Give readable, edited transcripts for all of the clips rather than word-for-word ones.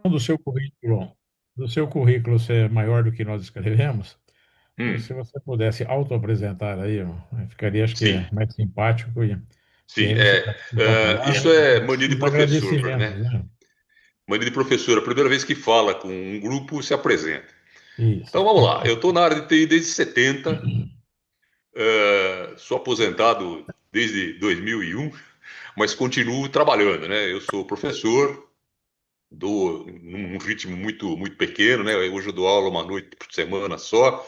do seu currículo, ser maior do que nós escrevemos, Hum, se você pudesse auto-apresentar aí, ó, ficaria, acho que, sim, mais simpático e sim. aí você participa a Isso palavra é e mania de os professor, agradecimentos, né? né? Mania de professor. A primeira vez que fala com um grupo, se apresenta. Isso. Então vamos lá. Eu estou na área de TI desde 70, sou aposentado desde 2001, mas continuo trabalhando, né? Eu sou professor, dou num ritmo muito pequeno, né? Hoje eu dou aula uma noite por semana só.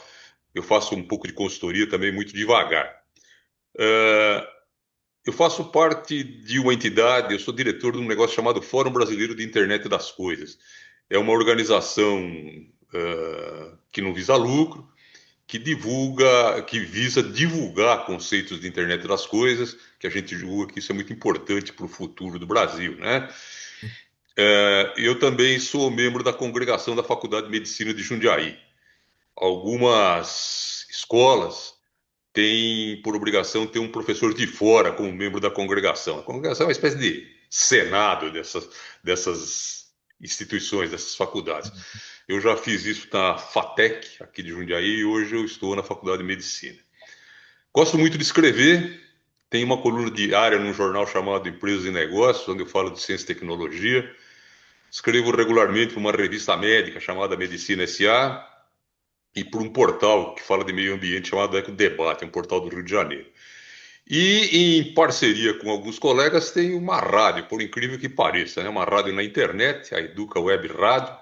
Eu faço um pouco de consultoria também muito devagar. Uh, eu faço parte de uma entidade, eu sou diretor de um negócio chamado Fórum Brasileiro de Internet das Coisas. É uma organização que não visa lucro, que visa divulgar conceitos de internet das coisas, que a gente julga que isso é muito importante para o futuro do Brasil, né? Eu também sou membro da congregação da Faculdade de Medicina de Jundiaí. Algumas escolas têm por obrigação ter um professor de fora como membro da congregação. A congregação é uma espécie de senado dessas instituições, dessas faculdades. Eu já fiz isso na FATEC, aqui de Jundiaí, e hoje eu estou na Faculdade de Medicina. Gosto muito de escrever, tenho uma coluna diária num jornal chamado Empresas e Negócios, onde eu falo de ciência e tecnologia. Escrevo regularmente para uma revista médica chamada Medicina SA e por um portal que fala de meio ambiente chamado Eco Debate, um portal do Rio de Janeiro. E em parceria com alguns colegas tem uma rádio, por incrível que pareça, né? Uma rádio na internet, a Educa Web Rádio,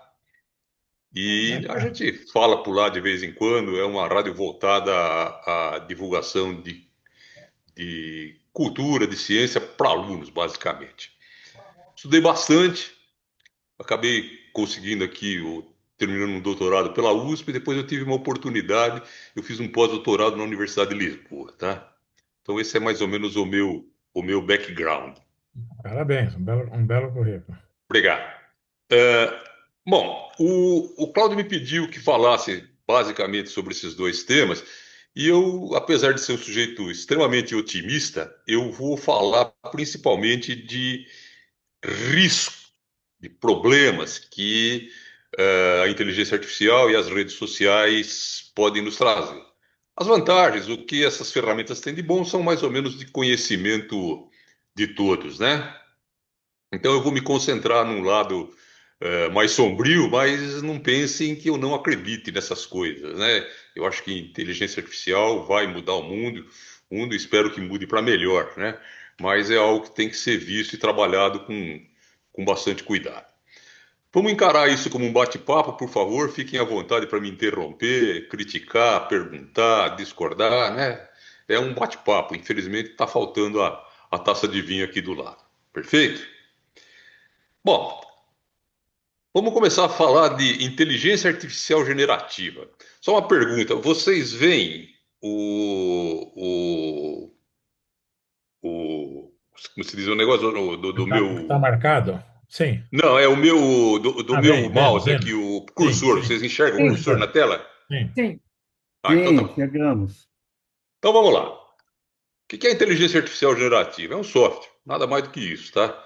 e a Bacana. gente fala por lá de vez em quando, é uma rádio voltada à divulgação de cultura, de ciência para alunos, basicamente. Estudei bastante, acabei conseguindo aqui, terminando um doutorado pela USP, e depois eu tive uma oportunidade, eu fiz um pós-doutorado na Universidade de Lisboa, tá? Então esse é mais ou menos o meu background. Parabéns, um belo currículo. Obrigado. É, bom, o Cláudio me pediu que falasse basicamente sobre esses dois temas, e eu, apesar de ser um sujeito extremamente otimista, eu vou falar principalmente de risco, de problemas que a inteligência artificial e as redes sociais podem nos trazer. As vantagens, o que essas ferramentas têm de bom, são mais ou menos de conhecimento de todos, né? Então eu vou me concentrar num lado mais sombrio, mas não pensem que eu não acredite nessas coisas, né? Eu acho que inteligência artificial vai mudar o mundo espero que mude para melhor, né? Mas é algo que tem que ser visto e trabalhado com bastante cuidado. Vamos encarar isso como um bate-papo, por favor. Fiquem à vontade para me interromper, criticar, perguntar, discordar, né? É um bate-papo. Infelizmente está faltando a taça de vinho aqui do lado. Perfeito? Bom, vamos começar a falar de inteligência artificial generativa. Só uma pergunta: vocês veem o como se diz o negócio do Tá meu. marcado? Sim. Não, é o meu do Ah, meu vemos, mouse aqui, vemos. o Sim, cursor. sim. Vocês enxergam o Sim, cursor na Professor, tela? sim. sim, Ah, então tá sim, bom. chegamos. Então vamos lá. O que é a inteligência artificial generativa? É um software, nada mais do que isso, tá?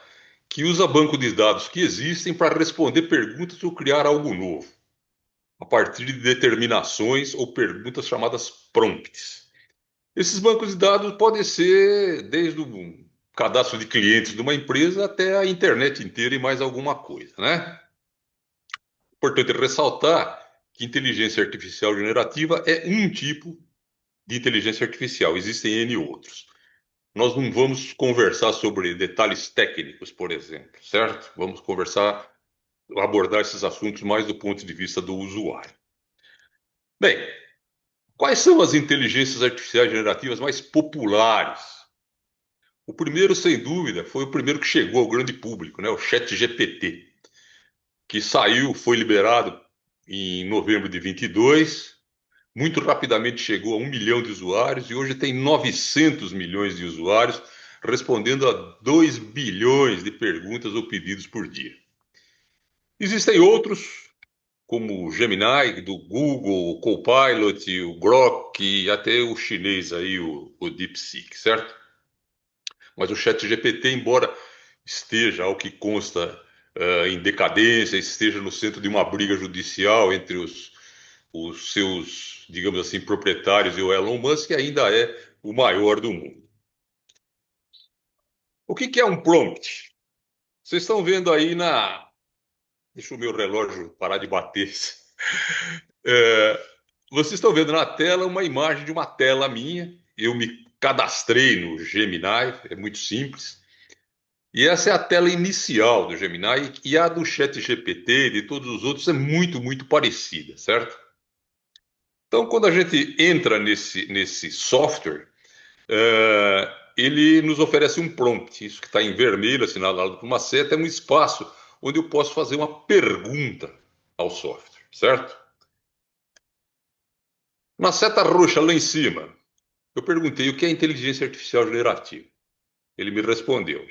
Que usa banco de dados que existem para responder perguntas ou criar algo novo, a partir de determinações ou perguntas chamadas prompts. Esses bancos de dados podem ser desde o cadastro de clientes de uma empresa até a internet inteira e mais alguma coisa, né? Importante ressaltar que inteligência artificial generativa é um tipo de inteligência artificial, existem N outros. Nós não vamos conversar sobre detalhes técnicos, por exemplo, certo? Vamos abordar esses assuntos mais do ponto de vista do usuário. Bem, quais são as inteligências artificiais generativas mais populares? O primeiro, sem dúvida, foi o primeiro que chegou ao grande público, né? O ChatGPT, que foi liberado em novembro de 22, muito rapidamente chegou a 1 milhão de usuários e hoje tem 900 milhões de usuários, respondendo a 2 bilhões de perguntas ou pedidos por dia. Existem outros, como o Gemini, do Google, o Copilot, o Grok e até o chinês aí, o DeepSeek, certo? Mas o ChatGPT, embora esteja, ao que consta, em decadência, esteja no centro de uma briga judicial entre os seus, digamos assim, proprietários e o Elon Musk, ainda é o maior do mundo. O que é um prompt? Vocês estão vendo aí na. Deixa o meu relógio parar de bater. É, vocês estão vendo na tela uma imagem de uma tela minha. Eu me cadastrei no Gemini, é muito simples. E essa é a tela inicial do Gemini e a do ChatGPT, de todos os outros, é muito, muito parecida, certo? Então, quando a gente entra nesse software, ele nos oferece um prompt. Isso que está em vermelho, assinalado por uma seta, é um espaço onde eu posso fazer uma pergunta ao software, certo? Na seta roxa lá em cima, eu perguntei o que é inteligência artificial generativa. Ele me respondeu,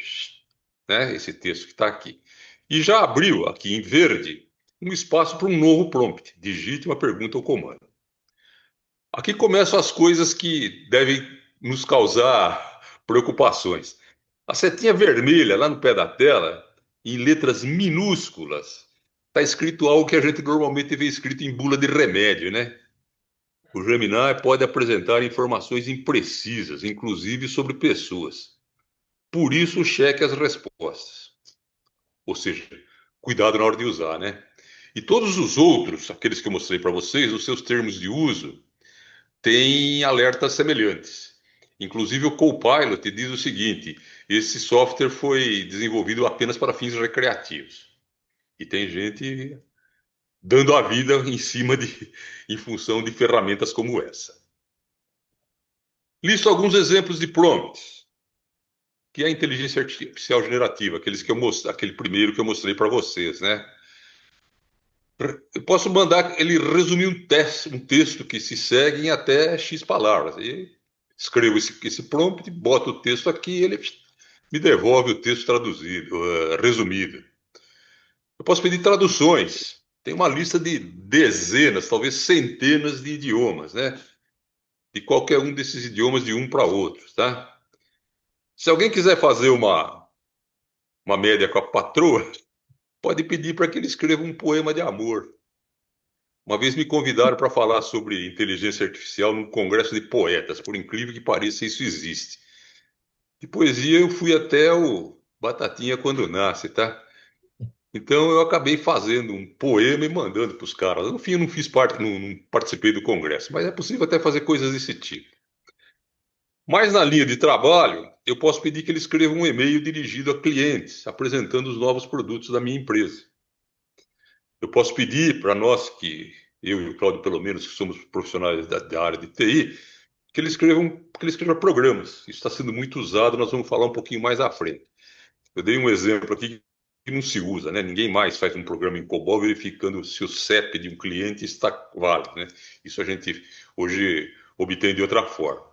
né, esse texto que está aqui. E já abriu aqui em verde um espaço para um novo prompt. Digite uma pergunta ou comando. Aqui começam as coisas que devem nos causar preocupações. A setinha vermelha lá no pé da tela, em letras minúsculas, está escrito algo que a gente normalmente vê escrito em bula de remédio, né? O Gemini pode apresentar informações imprecisas, inclusive sobre pessoas. Por isso, cheque as respostas. Ou seja, cuidado na hora de usar, né? E todos os outros, aqueles que eu mostrei para vocês, os seus termos de uso, têm alertas semelhantes. Inclusive, o Copilot diz o seguinte: esse software foi desenvolvido apenas para fins recreativos. E tem gente dando a vida em função de ferramentas como essa. Listo alguns exemplos de prompts, que é a inteligência artificial generativa, aquele primeiro que eu mostrei para vocês, né? Eu posso mandar ele resumir um texto que se segue em até X palavras. E escrevo esse prompt, boto o texto aqui e ele me devolve o texto traduzido, resumido. Eu posso pedir traduções. Tem uma lista de dezenas, talvez centenas de idiomas, né? De qualquer um desses idiomas de um para outro, tá? Se alguém quiser fazer uma média com a patroa, pode pedir para que ele escreva um poema de amor. Uma vez me convidaram para falar sobre inteligência artificial num congresso de poetas. Por incrível que pareça, isso existe. De poesia, eu fui até o Batatinha quando nasce, tá? Então eu acabei fazendo um poema e mandando para os caras. No fim, eu não fiz parte, não participei do congresso, mas é possível até fazer coisas desse tipo. Mas na linha de trabalho, eu posso pedir que ele escreva um e-mail dirigido a clientes, apresentando os novos produtos da minha empresa. Eu posso pedir para nós, eu e o Claudio, pelo menos, que somos profissionais da área de TI, que ele escreva programas. Isso está sendo muito usado, nós vamos falar um pouquinho mais à frente. Eu dei um exemplo aqui que não se usa, né? Ninguém mais faz um programa em COBOL verificando se o CEP de um cliente está válido, né? Isso a gente hoje obtém de outra forma.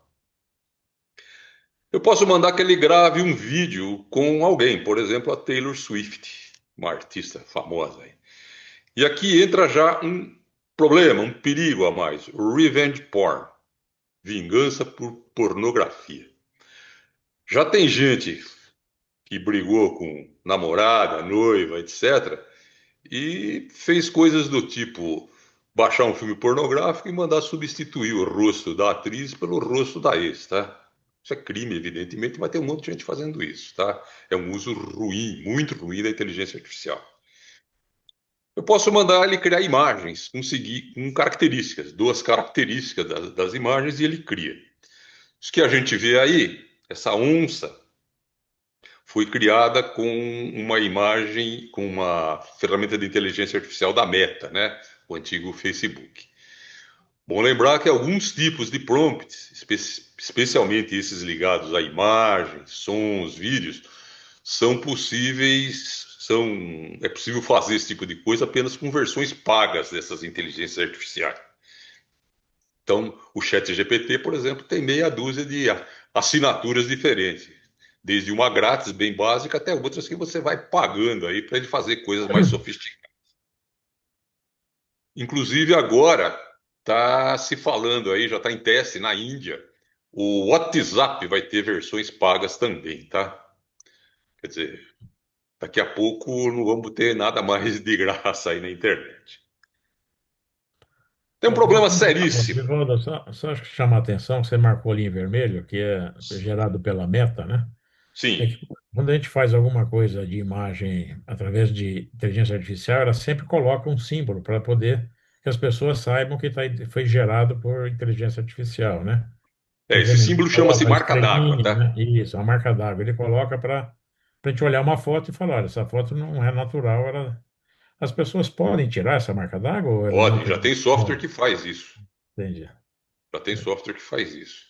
Eu posso mandar que ele grave um vídeo com alguém, por exemplo, a Taylor Swift, uma artista famosa aí. E aqui entra já um problema, um perigo a mais: o revenge porn, vingança por pornografia. Já tem gente que brigou com namorada, noiva, etc., e fez coisas do tipo baixar um filme pornográfico e mandar substituir o rosto da atriz pelo rosto da ex, tá? Isso é crime, evidentemente, mas tem um monte de gente fazendo isso, tá? É um uso ruim, muito ruim da inteligência artificial. Eu posso mandar ele criar imagens com características, duas características das imagens, e ele cria. Isso que a gente vê aí, essa onça, foi criada com uma imagem, com uma ferramenta de inteligência artificial da Meta, né? O antigo Facebook. Bom lembrar que alguns tipos de prompts, especialmente esses ligados a imagens, sons, vídeos, é possível fazer esse tipo de coisa apenas com versões pagas dessas inteligências artificiais. Então, o ChatGPT, por exemplo, tem meia dúzia de assinaturas diferentes, desde uma grátis, bem básica, até outras que você vai pagando aí para ele fazer coisas mais sofisticadas. Inclusive, agora está se falando aí, já está em teste na Índia, o WhatsApp vai ter versões pagas também, tá? Quer dizer, daqui a pouco não vamos ter nada mais de graça aí na internet. Tem um Ô, problema seríssimo. Divaldo, só acho que chama a atenção, você marcou ali em vermelho, que é gerado pela Meta, né? Sim, É que quando a gente faz alguma coisa de imagem através de inteligência artificial, ela sempre coloca um símbolo para poder que as pessoas saibam que foi gerado por inteligência artificial, né? O esse Gemini símbolo chama-se coloca a marca d'água, estrelinha, tá? né? Isso, a marca d'água. Ele coloca para a gente olhar uma foto e falar, olha, essa foto não é natural. As pessoas podem tirar essa marca d'água ou ela não Pode, tem? já tem software Bom, que faz isso. entendi. Já tem software que faz isso.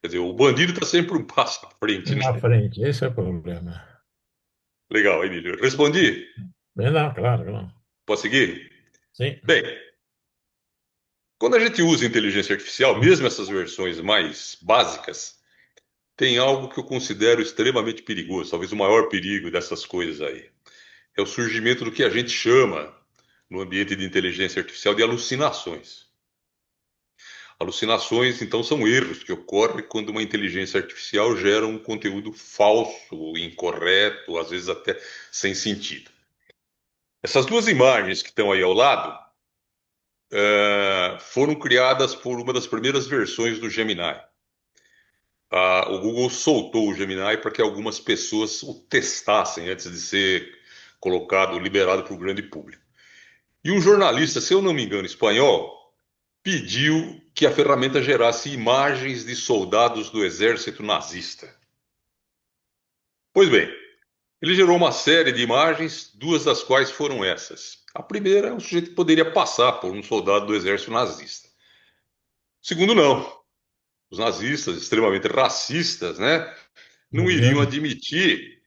Quer dizer, o bandido está sempre um passo à frente, Na né? frente, esse é o problema. Legal, Emílio. Respondi? Bem, não, claro, não. Posso seguir? Sim. Bem, quando a gente usa inteligência artificial, mesmo essas versões mais básicas, tem algo que eu considero extremamente perigoso, talvez o maior perigo dessas coisas aí. É o surgimento do que a gente chama, no ambiente de inteligência artificial, de alucinações. Alucinações, então, são erros que ocorrem quando uma inteligência artificial gera um conteúdo falso, incorreto, às vezes até sem sentido. Essas duas imagens que estão aí ao lado foram criadas por uma das primeiras versões do Gemini. O Google soltou o Gemini para que algumas pessoas o testassem antes de ser colocado, liberado para o grande público. E um jornalista, se eu não me engano, espanhol, pediu que a ferramenta gerasse imagens de soldados do exército nazista. Pois bem, ele gerou uma série de imagens, duas das quais foram essas. A primeira é um sujeito que poderia passar por um soldado do exército nazista. Segundo, não. Os nazistas, extremamente racistas, né, não iriam Imagina. admitir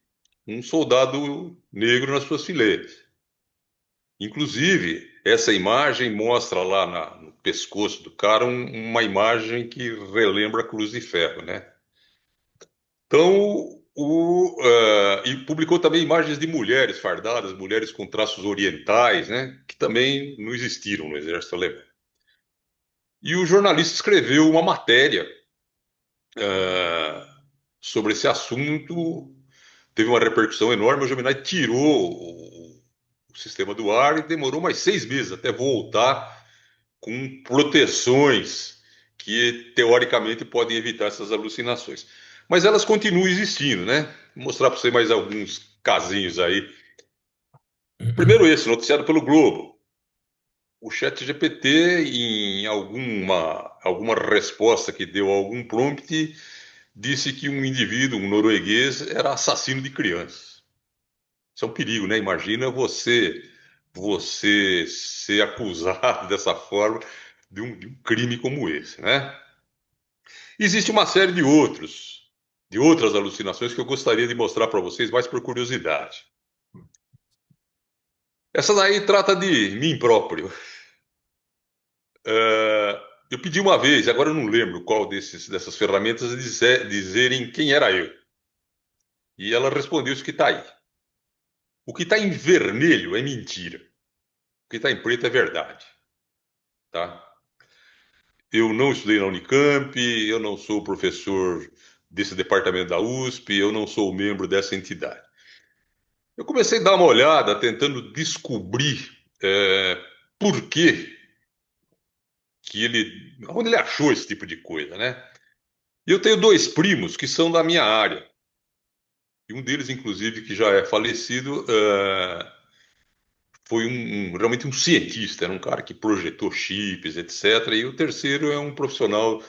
um soldado negro nas suas fileiras. Inclusive, essa imagem mostra lá no pescoço do cara uma imagem que relembra a Cruz de Ferro, né? Então, e publicou também imagens de mulheres fardadas, mulheres com traços orientais, né? Que também não existiram no exército alemão. E o jornalista escreveu uma matéria sobre esse assunto, teve uma repercussão enorme. O Gemini tirou o sistema do ar e demorou mais 6 meses até voltar com proteções que teoricamente podem evitar essas alucinações. Mas elas continuam existindo, né? Vou mostrar para você mais alguns casinhos aí. Primeiro esse, noticiado pelo Globo. O chat GPT, em alguma resposta que deu a algum prompt, disse que um indivíduo, um norueguês, era assassino de crianças. Isso é um perigo, né? Imagina você ser acusado dessa forma de um crime como esse, né? Existe uma série de outras alucinações que eu gostaria de mostrar para vocês, mais por curiosidade. Essa daí trata de mim próprio. Eu pedi uma vez, agora eu não lembro qual dessas ferramentas, dizerem quem era eu. E ela respondeu isso que está aí. O que está em vermelho é mentira. O que está em preto é verdade. Tá? Eu não estudei na Unicamp, eu não sou professor desse departamento da USP, eu não sou membro dessa entidade. Eu comecei a dar uma olhada, tentando descobrir por onde ele achou esse tipo de coisa, né? E eu tenho dois primos que são da minha área. E um deles, inclusive, que já é falecido, foi realmente um cientista, era um cara que projetou chips, etc. E o terceiro é um profissional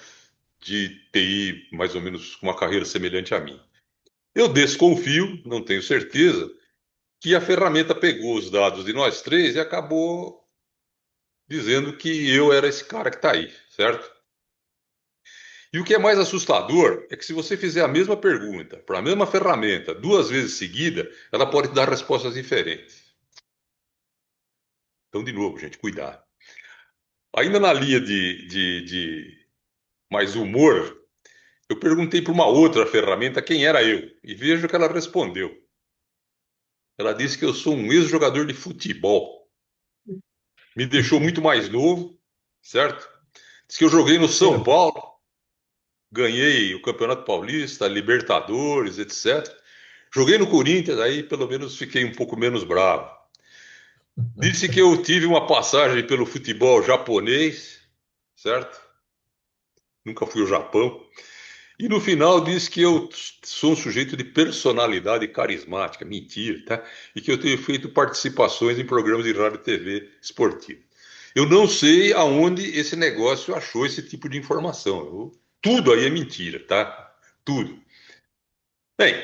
de TI, mais ou menos com uma carreira semelhante à minha. Eu desconfio, não tenho certeza, que a ferramenta pegou os dados de nós três e acabou dizendo que eu era esse cara que está aí, certo? E o que é mais assustador é que se você fizer a mesma pergunta para a mesma ferramenta 2 vezes seguida, ela pode te dar respostas diferentes. Então, de novo, gente, cuidado. Ainda na linha de mais humor, eu perguntei para uma outra ferramenta quem era eu e vejo que ela respondeu. Ela disse que eu sou um ex-jogador de futebol. Me deixou muito mais novo, certo? Diz que eu joguei no São Certo. Paulo, ganhei o Campeonato Paulista, Libertadores, etc. Joguei no Corinthians, aí pelo menos fiquei um pouco menos bravo. Disse que eu tive uma passagem pelo futebol japonês, certo? Nunca fui ao Japão. E no final disse que eu sou um sujeito de personalidade carismática. Mentira, tá? E que eu tenho feito participações em programas de rádio e TV esportivo. Eu não sei aonde esse negócio achou esse tipo de informação. Tudo aí é mentira, tá? Tudo. Bem,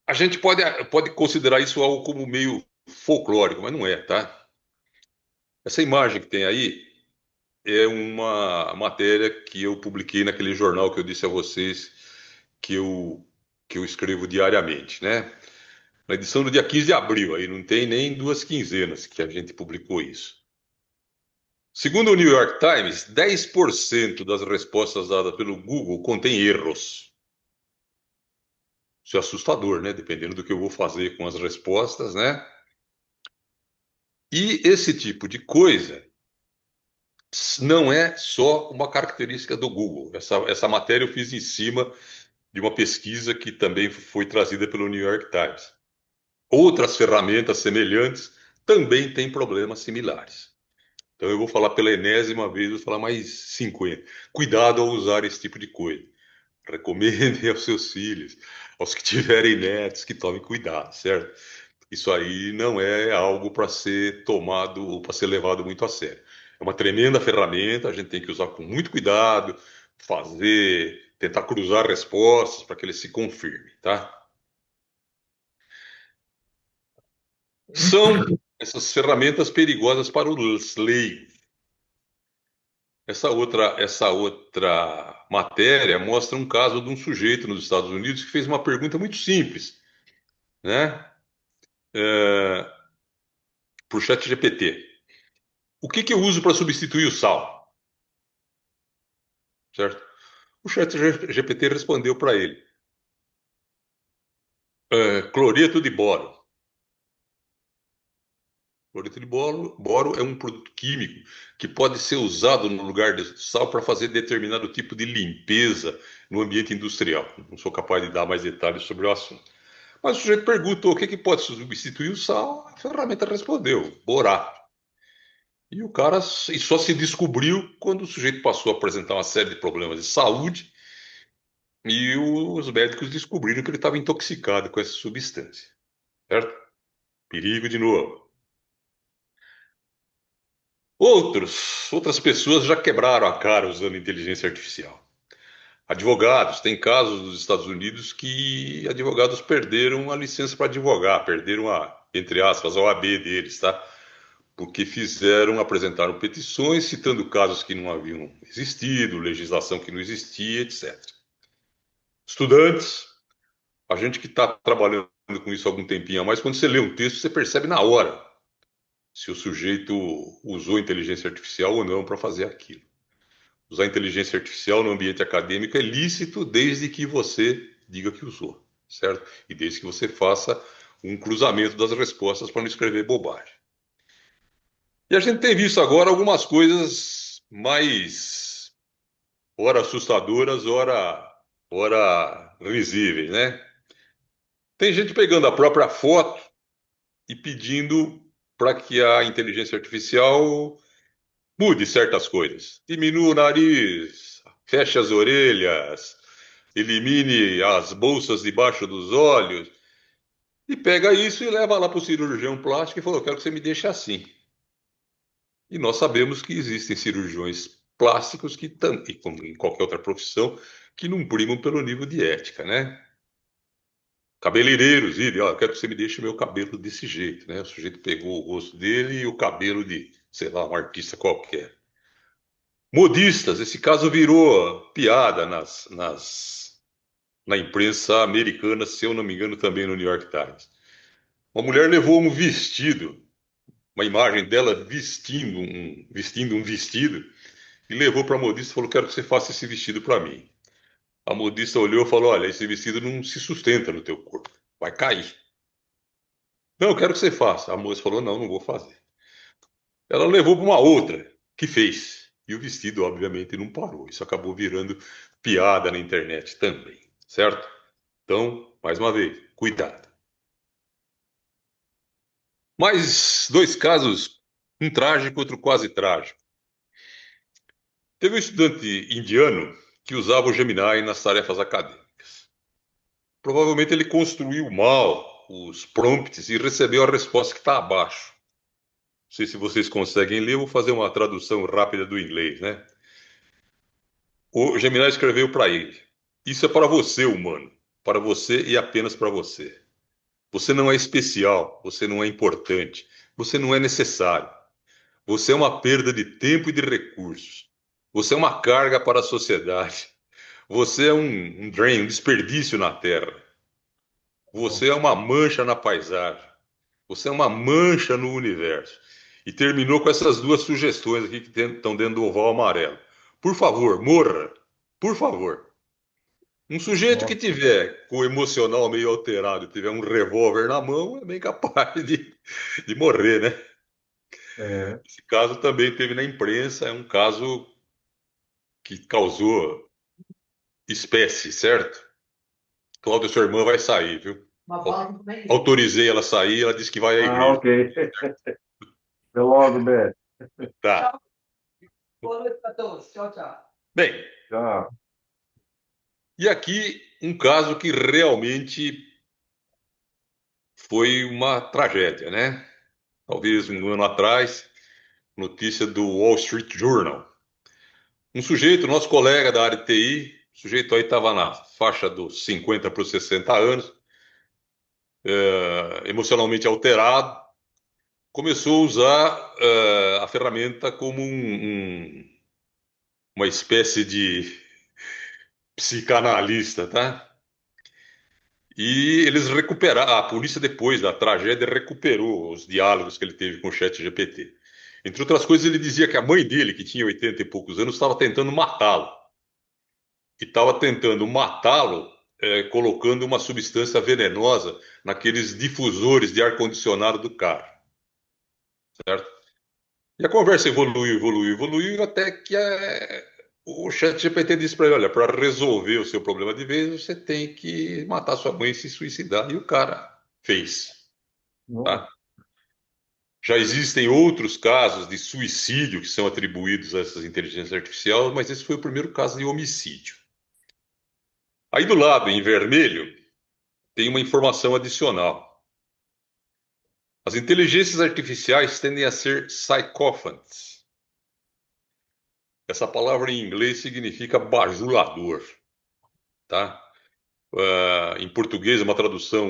a gente pode considerar isso algo como meio folclórico, mas não é, tá? Essa imagem que tem aí é uma matéria que eu publiquei naquele jornal que eu disse a vocês que eu, que eu escrevo diariamente, né? Na edição do dia 15 de abril, aí não tem nem 2 quinzenas que a gente publicou isso. Segundo o New York Times, 10% das respostas dadas pelo Google contém erros. Isso é assustador, né? Dependendo do que eu vou fazer com as respostas, né? E esse tipo de coisa não é só uma característica do Google. Essa matéria eu fiz em cima de uma pesquisa que também foi trazida pelo New York Times. Outras ferramentas semelhantes também têm problemas similares. Então eu vou falar pela enésima vez, vou falar mais 50. Cuidado ao usar esse tipo de coisa. Recomendem aos seus filhos, aos que tiverem netos, que tomem cuidado, certo? Isso aí não é algo para ser tomado ou para ser levado muito a sério. É uma tremenda ferramenta, a gente tem que usar com muito cuidado, tentar cruzar respostas para que ele se confirme, tá? São essas ferramentas perigosas para os leigos. Essa outra matéria mostra um caso de um sujeito nos Estados Unidos que fez uma pergunta muito simples, né? Para o chat GPT. O que eu uso para substituir o sal? Certo? O chat GPT respondeu para ele: cloreto de boro. Cloreto de boro é um produto químico que pode ser usado no lugar de sal para fazer determinado tipo de limpeza no ambiente industrial. Não sou capaz de dar mais detalhes sobre o assunto. Mas o sujeito perguntou o que pode substituir o sal, a ferramenta respondeu: borato. E o cara só se descobriu quando o sujeito passou a apresentar uma série de problemas de saúde e os médicos descobriram que ele estava intoxicado com essa substância. Certo? Perigo de novo. Outras pessoas já quebraram a cara usando inteligência artificial. Advogados, tem casos nos Estados Unidos que advogados perderam a licença para advogar, perderam entre aspas, a OAB deles, tá? Porque apresentaram petições citando casos que não haviam existido, legislação que não existia, etc. Estudantes, a gente que está trabalhando com isso há algum tempinho a mais, quando você lê um texto, você percebe na hora se o sujeito usou inteligência artificial ou não para fazer aquilo. Usar inteligência artificial no ambiente acadêmico é lícito desde que você diga que usou, certo? E desde que você faça um cruzamento das respostas para não escrever bobagem. E a gente tem visto agora algumas coisas mais, ora assustadoras, ora risíveis, né? Tem gente pegando a própria foto e pedindo para que a inteligência artificial mude certas coisas. Diminua o nariz, feche as orelhas, elimine as bolsas debaixo dos olhos. E pega isso e leva lá para o cirurgião plástico e falou: eu quero que você me deixe assim. E nós sabemos que existem cirurgiões plásticos que, como em qualquer outra profissão, que não primam pelo nível de ética, né? Cabeleireiros, ó, eu quero que você me deixe meu cabelo desse jeito, né? O sujeito pegou o rosto dele e o cabelo de, sei lá, um artista qualquer. Modistas, esse caso virou piada na imprensa americana, se eu não me engano, também no New York Times. Uma mulher levou um vestido, uma imagem dela vestindo um vestido, e levou para a modista e falou: quero que você faça esse vestido para mim. A modista olhou e falou: olha, esse vestido não se sustenta no teu corpo, vai cair. Não, eu quero que você faça. A moça falou: não, não vou fazer. Ela levou para uma outra, que fez. E o vestido, obviamente, não parou. Isso acabou virando piada na internet também. certo? Então, mais uma vez, cuidado. Mais dois casos, um trágico, outro quase trágico. Teve um estudante indiano que usava o Gemini nas tarefas acadêmicas. Provavelmente ele construiu mal os prompts e recebeu a resposta que está abaixo. Não sei se vocês conseguem ler, eu vou fazer uma tradução rápida do inglês, né? O Gemini escreveu para ele: Isso é para você, humano. Para você e apenas para você. Você não é especial, você não é importante, você não é necessário. Você é uma perda de tempo e de recursos. Você é uma carga para a sociedade. Você é um drain, um desperdício na Terra. Você é uma mancha na paisagem. Você é uma mancha no universo. E terminou com essas duas sugestões aqui que estão dentro do oval amarelo. Por favor, morra. Por favor. Um sujeito que Nossa, tiver com o emocional meio alterado, tiver um revólver na mão, é bem capaz de morrer, né? é, Esse caso também teve na imprensa, é um caso que causou espécie, certo? Cláudia, sua irmã vai sair, viu? Autorizei ela a sair, ela disse que vai à Ah, igreja. ok. Até logo, Beto. Tá. Boa noite para todos. Tchau, tchau. Bem, Tchau. e aqui um caso que realmente foi uma tragédia, né? Talvez um ano atrás, notícia do Wall Street Journal. Um sujeito, nosso colega da área de TI, o sujeito aí estava na faixa dos 50 para os 60 anos, emocionalmente alterado, começou a usar a ferramenta como uma espécie de psicanalista, tá? E eles recuperaram, a polícia depois da tragédia recuperou os diálogos que ele teve com o chat GPT. Entre outras coisas, ele dizia que a mãe dele, que tinha 80 e poucos anos, estava tentando matá-lo. E estava tentando matá-lo colocando uma substância venenosa naqueles difusores de ar-condicionado do carro, certo? E a conversa evoluiu, evoluiu, evoluiu, até que o chat GPT disse para ele, olha, para resolver o seu problema de vez, você tem que matar sua mãe e se suicidar. E o cara fez, Nossa. tá? Já existem outros casos de suicídio que são atribuídos a essas inteligências artificiais, mas esse foi o primeiro caso de homicídio. Aí do lado, em vermelho, tem uma informação adicional. As inteligências artificiais tendem a ser psychophants. Essa palavra em inglês significa bajulador, tá? Em português, uma tradução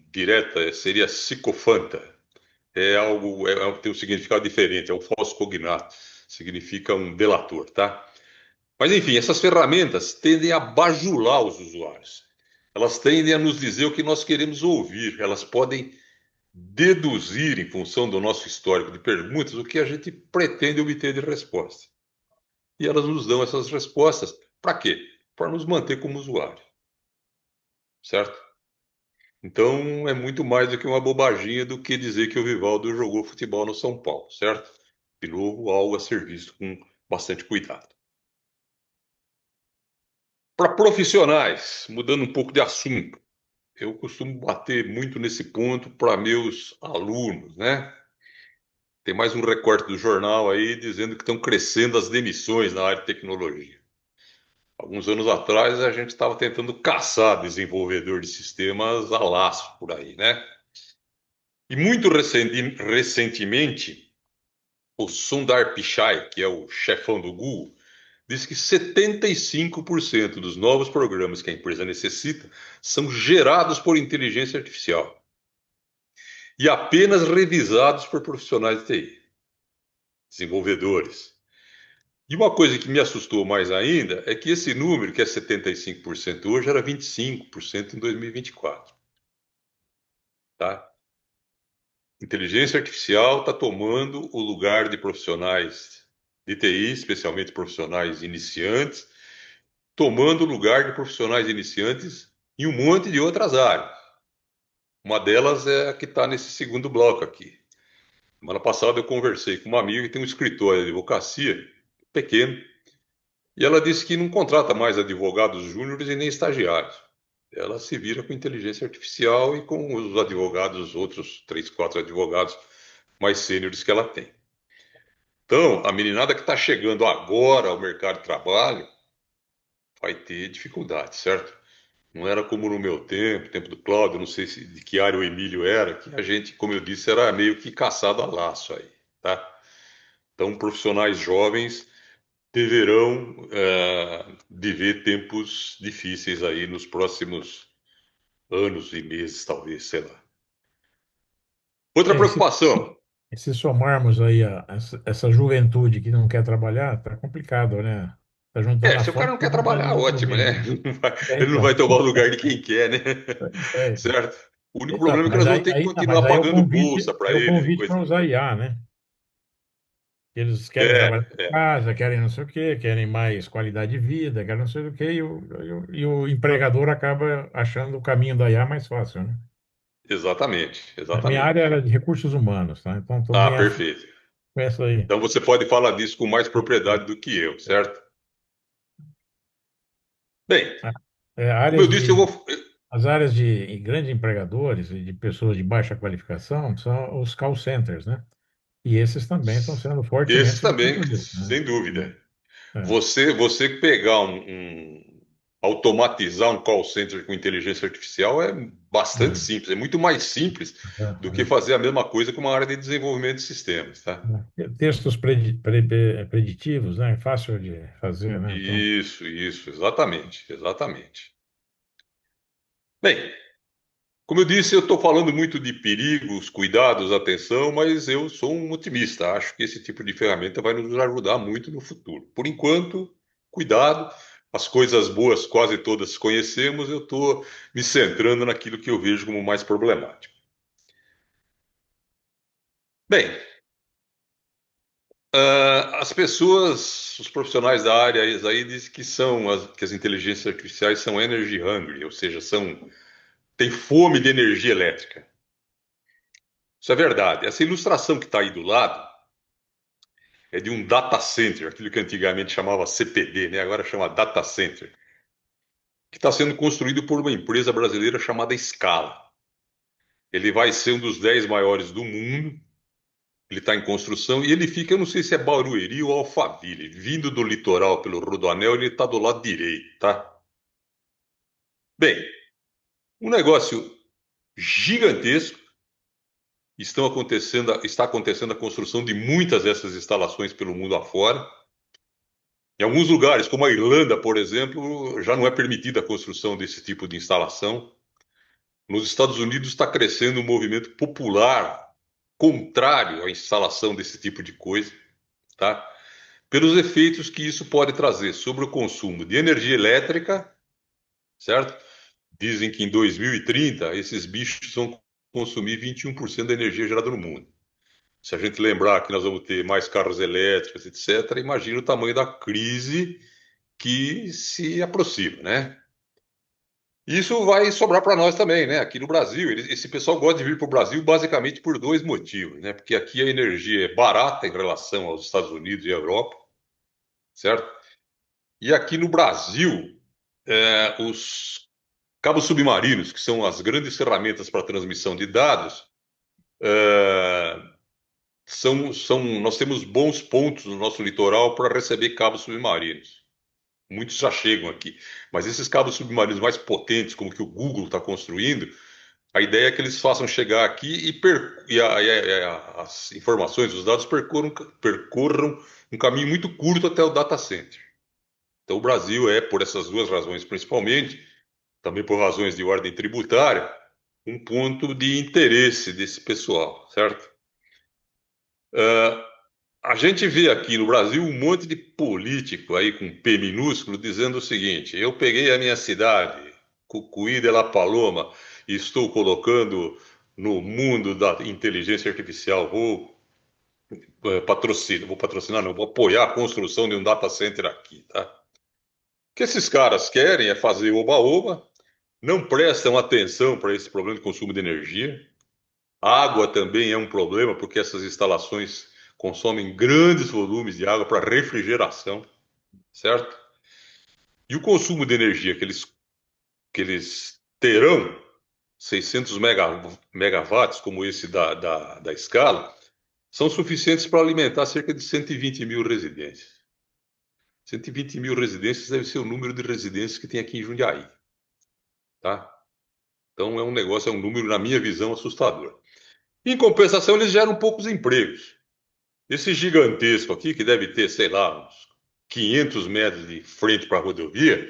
direta seria psicofanta. É algo, tem um significado diferente, é um falso cognato, significa um delator, tá? Mas enfim, essas ferramentas tendem a bajular os usuários. Elas tendem a nos dizer o que nós queremos ouvir. Elas podem deduzir, em função do nosso histórico de perguntas, o que a gente pretende obter de resposta. E elas nos dão essas respostas. Para quê? Para nos manter como usuário. Certo? Então, é muito mais do que uma bobaginha do que dizer que o Vivaldo jogou futebol no São Paulo, certo? De novo, algo a ser visto com bastante cuidado. Para profissionais, mudando um pouco de assunto, eu costumo bater muito nesse ponto para meus alunos, né? Tem mais um recorte do jornal aí dizendo que estão crescendo as demissões na área de tecnologia. Alguns anos atrás a gente estava tentando caçar desenvolvedor de sistemas a laço por aí, né? E muito recentemente, o Sundar Pichai, que é o chefão do Google, disse que 75% dos novos programas que a empresa necessita são gerados por inteligência artificial e apenas revisados por profissionais de TI, desenvolvedores. E uma coisa que me assustou mais ainda é que esse número, que é 75% hoje, era 25% em 2024. Tá? Inteligência artificial está tomando o lugar de profissionais de TI, especialmente profissionais iniciantes, tomando o lugar de profissionais iniciantes em um monte de outras áreas. Uma delas é a que está nesse segundo bloco aqui. Semana passada eu conversei com uma amiga que tem um escritório de advocacia pequeno, e ela disse que não contrata mais advogados júniores e nem estagiários. ela se vira com inteligência artificial e com os advogados, outros três, quatro advogados mais sêniores que ela tem. Então, a meninada que está chegando agora ao mercado de trabalho vai ter dificuldade, certo? Não era como no meu tempo do Cláudio, não sei de que área o Emílio era, que a gente, como eu disse, era meio que caçado a laço aí, tá? Então, profissionais jovens deverão viver tempos difíceis aí nos próximos anos e meses, talvez, sei lá. Outra É, preocupação. e se somarmos aí essa juventude que não quer trabalhar, tá complicado, né? Tá juntando a Se o cara sorte não com quer a trabalhar, juntando ótimo, né? juventude. É, Ele não vai então. tomar o lugar de quem quer, né? É, Certo? O único exato, problema é que mas nós vamos ter que mas continuar aí pagando bolsa é para o eles e convite para coisa. usar IA, né? Eles querem trabalhar É, em é, casa, querem não sei o quê, querem mais qualidade de vida, querem não sei o quê, e o empregador acaba achando o caminho da IA mais fácil, né? exatamente, A minha área exatamente. era de recursos humanos, tá? Então estou Ah, bem afim perfeito. com essa aí. Então você pode falar disso com mais propriedade do que eu, certo? Bem, como eu Áreas disse, eu de vou. As áreas de grandes empregadores e de pessoas de baixa qualificação são os call centers, né? E esses também estão sendo Esses fortemente também, substituídos, né? sem dúvida. É, Você pegar automatizar um call center com inteligência artificial é bastante é, simples, é muito mais simples do que é, fazer a mesma coisa com uma área de desenvolvimento de sistemas, tá? Textos preditivos, né? É fácil de fazer, né? Então, Isso, exatamente, exatamente. Bem, como eu disse, eu estou falando muito de perigos, cuidados, atenção, mas eu sou um otimista. Acho que esse tipo de ferramenta vai nos ajudar muito no futuro. Por enquanto, cuidado. As coisas boas quase todas conhecemos, eu estou me centrando naquilo que eu vejo como mais problemático. Bem, as pessoas, os profissionais da área aí dizem que que as inteligências artificiais são energy hungry, ou seja, têm fome de energia elétrica. Isso é verdade. Essa ilustração que está aí do lado é de um data center, aquilo que antigamente chamava CPD, né? Agora chama data center, que está sendo construído por uma empresa brasileira chamada Scala. Ele vai ser um dos 10 maiores do mundo. Ele está em construção e ele fica, eu não sei se é Barueri ou Alphaville, vindo do litoral pelo Rodoanel, ele está do lado direito, tá? Bem, um negócio gigantesco. Está acontecendo a construção de muitas dessas instalações pelo mundo afora. Em alguns lugares, como a Irlanda, por exemplo, já não é permitida a construção desse tipo de instalação. Nos Estados Unidos está crescendo um movimento popular contrário à instalação desse tipo de coisa, tá? Pelos efeitos que isso pode trazer sobre o consumo de energia elétrica, certo? Dizem que em 2030 esses bichos vão consumir 21% da energia gerada no mundo. Se a gente lembrar que nós vamos ter mais carros elétricos, etc., imagina o tamanho da crise que se aproxima, né? Isso vai sobrar para nós também, né? Aqui no Brasil, esse pessoal gosta de vir para o Brasil basicamente por dois motivos, né? Porque aqui a energia é barata em relação aos Estados Unidos e à Europa, certo? E aqui no Brasil, os cabos submarinos, que são as grandes ferramentas para transmissão de dados, é, nós temos bons pontos no nosso litoral para receber cabos submarinos. Muitos já chegam aqui. Mas esses cabos submarinos mais potentes, como que o Google está construindo, a ideia é que eles façam chegar aqui as informações, os dados percorram um caminho muito curto até o data center. Então, o Brasil é, por essas duas razões principalmente, também por razões de ordem tributária, um ponto de interesse desse pessoal, certo? A gente vê aqui no Brasil um monte de político aí com P minúsculo dizendo o seguinte: eu peguei a minha cidade, Cucuí de la Paloma, e estou colocando no mundo da inteligência artificial, vou patrocinar, não, vou apoiar a construção de um data center aqui, tá? O que esses caras querem é fazer oba-oba, não prestam atenção para esse problema de consumo de energia. A água também é um problema, porque essas instalações consomem grandes volumes de água para refrigeração, certo? E o consumo de energia que eles terão 600 megawatts, como esse da escala, são suficientes para alimentar cerca de 120 mil residências. 120 mil residências deve ser o número de residências que tem aqui em Jundiaí. Tá? Então é um negócio, é um número, na minha visão, assustador. Em compensação, eles geram poucos empregos. Esse gigantesco aqui, que deve ter, sei lá, uns 500 metros de frente para a rodovia,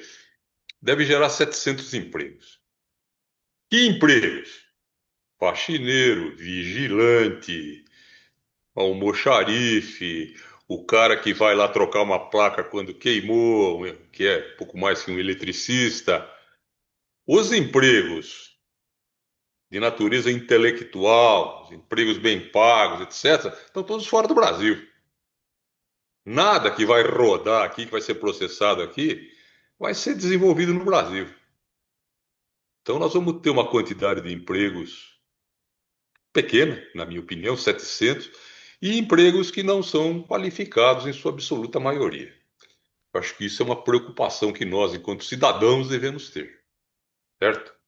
deve gerar 700 empregos. Que empregos? Faxineiro, vigilante, almoxarife, o cara que vai lá trocar uma placa quando queimou, que é pouco mais que um eletricista. Os empregos de natureza intelectual, os empregos bem pagos, etc., estão todos fora do Brasil. Nada que vai rodar aqui, que vai ser processado aqui, vai ser desenvolvido no Brasil. Então nós vamos ter uma quantidade de empregos pequena, na minha opinião, 700, e empregos que não são qualificados em sua absoluta maioria. Eu acho que isso é uma preocupação que nós, enquanto cidadãos, devemos ter, certo?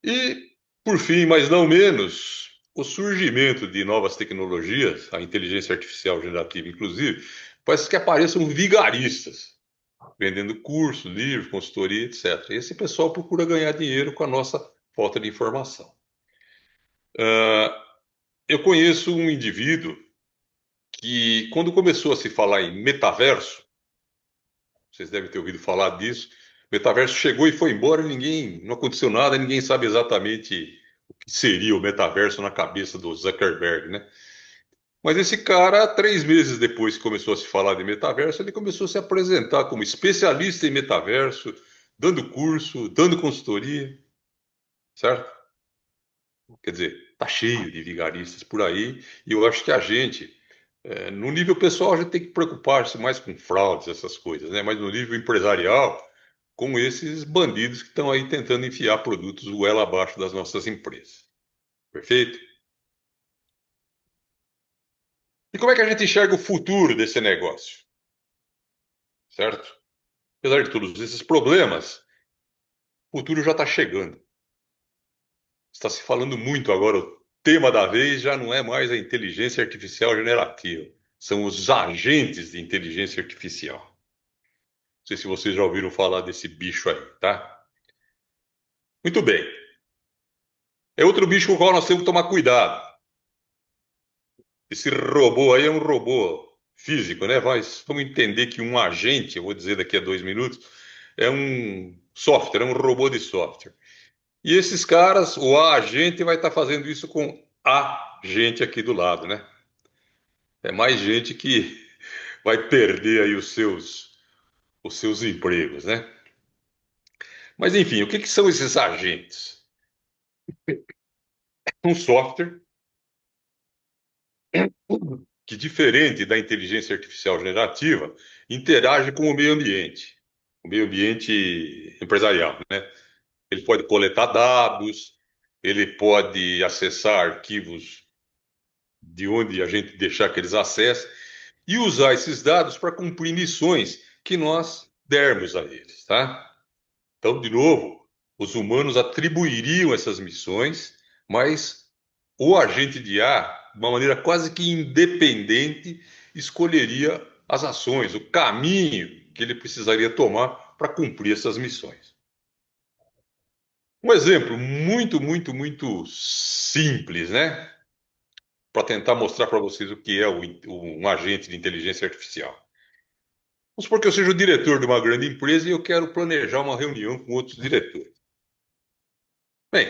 E, por fim, mas não menos, o surgimento de novas tecnologias, a inteligência artificial generativa, inclusive, parece que apareçam vigaristas, vendendo curso, livro, consultoria, etc. E esse pessoal procura ganhar dinheiro com a nossa falta de informação. Eu conheço um indivíduo que, quando começou a se falar em metaverso, vocês devem ter ouvido falar disso, metaverso chegou e foi embora, não aconteceu nada, ninguém sabe exatamente o que seria o metaverso na cabeça do Zuckerberg, né? Mas esse cara, 3 meses depois que começou a se falar de metaverso, ele começou a se apresentar como especialista em metaverso, dando curso, dando consultoria, certo? Quer dizer, tá cheio de vigaristas por aí, e eu acho que a gente, no nível pessoal, a gente tem que preocupar-se mais com fraudes, essas coisas, né? Mas no nível empresarial, com esses bandidos que estão aí tentando enfiar produtos goela abaixo das nossas empresas. Perfeito? E como é que a gente enxerga o futuro desse negócio? Certo? Apesar de todos esses problemas, o futuro já está chegando. Está se falando muito agora, o tema da vez já não é mais a inteligência artificial generativa, são os agentes de inteligência artificial. Não sei se vocês já ouviram falar desse bicho aí, tá? Muito bem. É outro bicho com o qual nós temos que tomar cuidado. Esse robô aí é um robô físico, né? Mas vamos entender que um agente, eu vou dizer daqui a 2 minutos, é um software, é um robô de software. E esses caras, o agente vai estar fazendo isso com a gente aqui do lado, né? É mais gente que vai perder aí os seus empregos, né? Mas enfim, o que são esses agentes? Um software que, diferente da inteligência artificial generativa, interage com o meio ambiente empresarial, né? Ele pode coletar dados, ele pode acessar arquivos de onde a gente deixar que eles acessem e usar esses dados para cumprir missões que nós dermos a eles, tá? Então, de novo, os humanos atribuiriam essas missões, mas o agente de IA, de uma maneira quase que independente, escolheria as ações, o caminho que ele precisaria tomar para cumprir essas missões. Um exemplo muito, muito, muito simples, né? Para tentar mostrar para vocês o que é um agente de inteligência artificial. Vamos supor que eu seja o diretor de uma grande empresa e eu quero planejar uma reunião com outros diretores. Bem,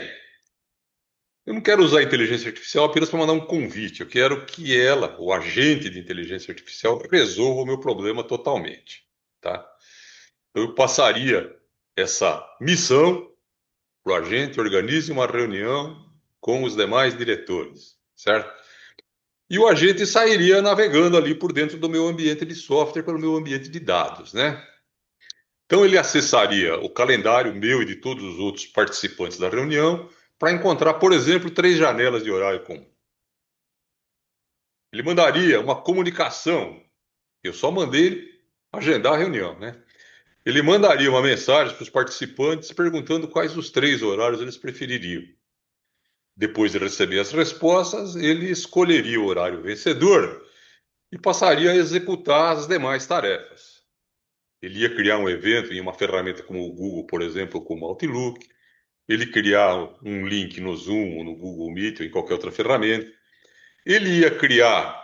eu não quero usar a inteligência artificial apenas para mandar um convite. Eu quero que ela, o agente de inteligência artificial, resolva o meu problema totalmente, tá? Então, eu passaria essa missão para o agente, organize uma reunião com os demais diretores, certo? E o agente sairia navegando ali por dentro do meu ambiente de software, pelo meu ambiente de dados, né? Então ele acessaria o calendário meu e de todos os outros participantes da reunião para encontrar, por exemplo, 3 janelas de horário comum. Ele mandaria uma comunicação. Eu só mandei ele agendar a reunião, né? Ele mandaria uma mensagem para os participantes perguntando quais os 3 horários eles prefeririam. Depois de receber as respostas, ele escolheria o horário vencedor e passaria a executar as demais tarefas. Ele ia criar um evento em uma ferramenta como o Google, por exemplo, como o Outlook. Ele criar um link no Zoom, no Google Meet ou em qualquer outra ferramenta. Ele ia criar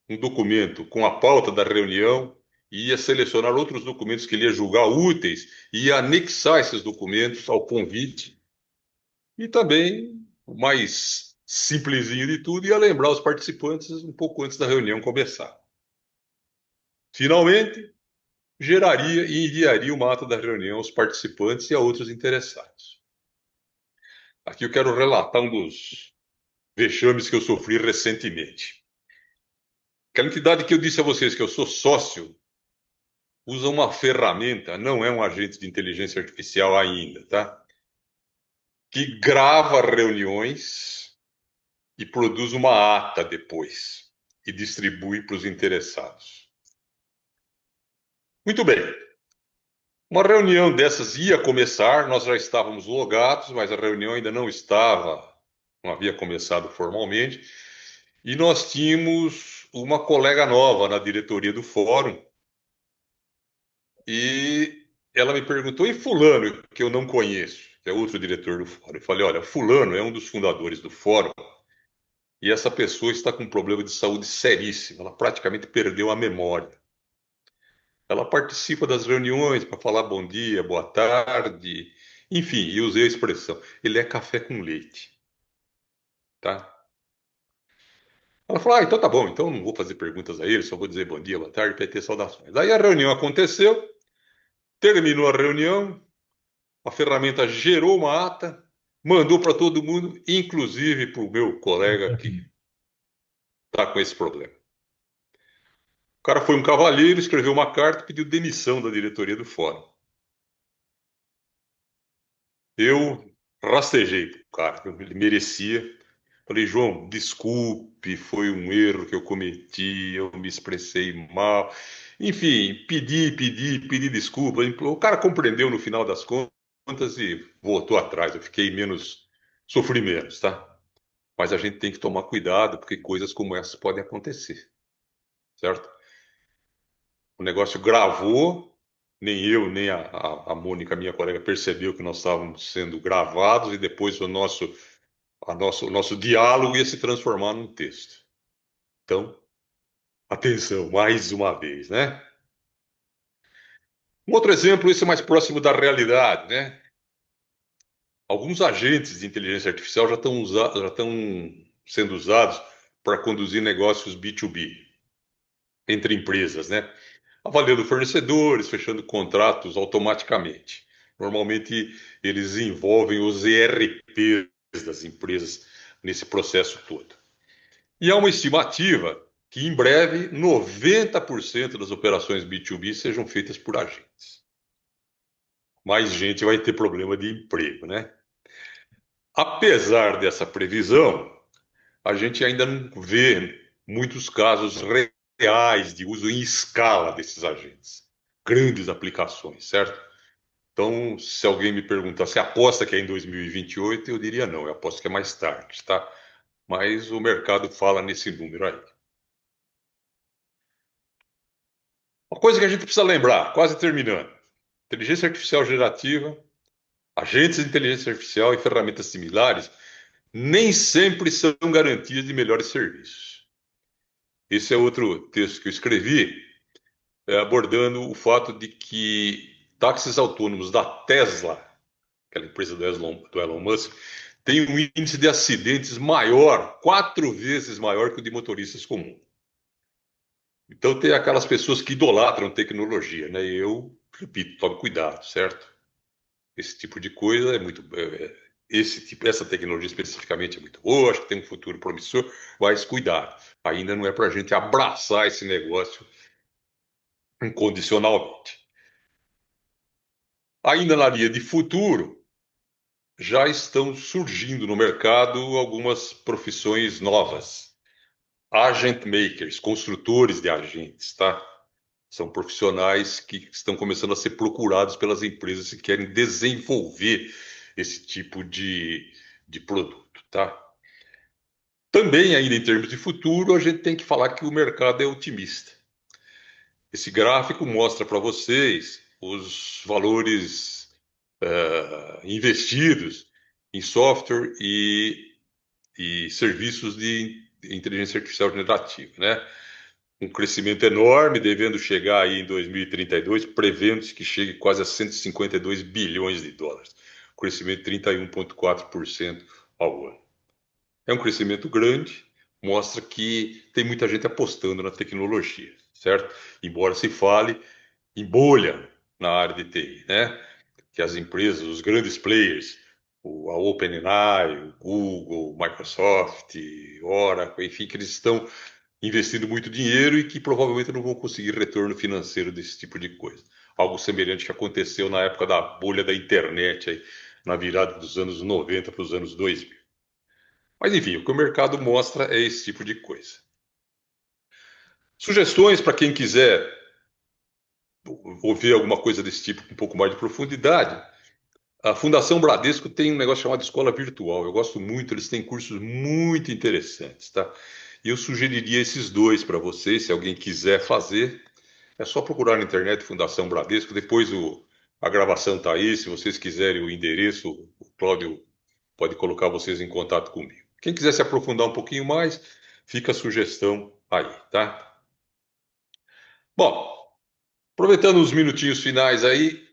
um documento com a pauta da reunião e ia selecionar outros documentos que ele ia julgar úteis e ia anexar esses documentos ao convite. E também, o mais simplesinho de tudo, ia lembrar os participantes um pouco antes da reunião começar. Finalmente, geraria e enviaria uma ata da reunião aos participantes e a outros interessados. Aqui eu quero relatar um dos vexames que eu sofri recentemente. Aquela entidade que eu disse a vocês que eu sou sócio usa uma ferramenta, não é um agente de inteligência artificial ainda, tá? Que grava reuniões e produz uma ata depois e distribui para os interessados. Muito bem. Uma reunião dessas ia começar, nós já estávamos logados, mas a reunião ainda não havia começado formalmente, e nós tínhamos uma colega nova na diretoria do fórum, e ela me perguntou, e fulano, que eu não conheço, que é outro diretor do fórum? Eu falei, olha, fulano é um dos fundadores do fórum, e essa pessoa está com um problema de saúde seríssimo, ela praticamente perdeu a memória. Ela participa das reuniões para falar bom dia, boa tarde, enfim, e usei a expressão, ele é café com leite, tá? Ela falou, então tá bom, então não vou fazer perguntas a ele, só vou dizer bom dia, boa tarde, PT, saudações. Aí a reunião aconteceu, terminou a reunião, a ferramenta gerou uma ata, mandou para todo mundo, inclusive para o meu colega que está com esse problema. O cara foi um cavalheiro, escreveu uma carta e pediu demissão da diretoria do fórum. Eu rastejei pro cara, ele merecia. Falei, João, desculpe, foi um erro que eu cometi, eu me expressei mal. Enfim, pedi desculpa. O cara compreendeu no final das contas e voltou atrás. Eu fiquei menos, sofri menos, tá? Mas a gente tem que tomar cuidado, porque coisas como essas podem acontecer, certo? O negócio gravou, nem eu, nem a Mônica, minha colega, percebeu que nós estávamos sendo gravados e depois o nosso diálogo ia se transformar num texto. Então, atenção, mais uma vez, né? Um outro exemplo, esse é mais próximo da realidade, né? Alguns agentes de inteligência artificial já estão sendo usados para conduzir negócios B2B entre empresas, né? Avaliando fornecedores, fechando contratos automaticamente. Normalmente, eles envolvem os ERPs das empresas nesse processo todo. E há uma estimativa que, em breve, 90% das operações B2B sejam feitas por agentes. Mais gente vai ter problema de emprego, né? Apesar dessa previsão, a gente ainda não vê muitos casos reais de uso em escala desses agentes. Grandes aplicações, certo? Então, se alguém me perguntar se aposta que é em 2028, eu diria não, eu aposto que é mais tarde, tá? Mas o mercado fala nesse número aí. Uma coisa que a gente precisa lembrar, quase terminando: inteligência artificial gerativa, agentes de inteligência artificial e ferramentas similares nem sempre são garantias de melhores serviços. Esse é outro texto que eu escrevi, abordando o fato de que táxis autônomos da Tesla, aquela empresa do Elon Musk, tem um índice de acidentes maior, 4 vezes maior que o de motoristas comuns. Então tem aquelas pessoas que idolatram tecnologia, né? Eu repito, tome cuidado, certo? Esse tipo de coisa é muito, essa tecnologia especificamente é muito boa, acho que tem um futuro promissor, mas cuidado. Ainda não é para a gente abraçar esse negócio incondicionalmente. Ainda na linha de futuro, já estão surgindo no mercado algumas profissões novas. Agent makers, construtores de agentes, tá? São profissionais que estão começando a ser procurados pelas empresas que querem desenvolver esse tipo de produto, tá? Também, ainda em termos de futuro, a gente tem que falar que o mercado é otimista. Esse gráfico mostra para vocês os valores investidos em software e serviços de inteligência artificial generativa, né? Um crescimento enorme, devendo chegar aí em 2032, prevendo-se que chegue quase a 152 bilhões de dólares. Crescimento de 31,4% ao ano. É um crescimento grande, mostra que tem muita gente apostando na tecnologia, certo? Embora se fale em bolha na área de TI, né? Que as empresas, os grandes players, a OpenAI, o Google, Microsoft, Oracle, enfim, que eles estão investindo muito dinheiro e que provavelmente não vão conseguir retorno financeiro desse tipo de coisa. Algo semelhante que aconteceu na época da bolha da internet, aí, na virada dos anos 90 para os anos 2000. Mas enfim, o que o mercado mostra é esse tipo de coisa. Sugestões para quem quiser ouvir alguma coisa desse tipo com um pouco mais de profundidade. A Fundação Bradesco tem um negócio chamado Escola Virtual. Eu gosto muito, eles têm cursos muito interessantes, tá? E eu sugeriria esses dois para vocês, se alguém quiser fazer. É só procurar na internet Fundação Bradesco. Depois a gravação está aí. Se vocês quiserem o endereço, o Cláudio pode colocar vocês em contato comigo. Quem quiser se aprofundar um pouquinho mais, fica a sugestão aí, tá? Bom, aproveitando os minutinhos finais aí,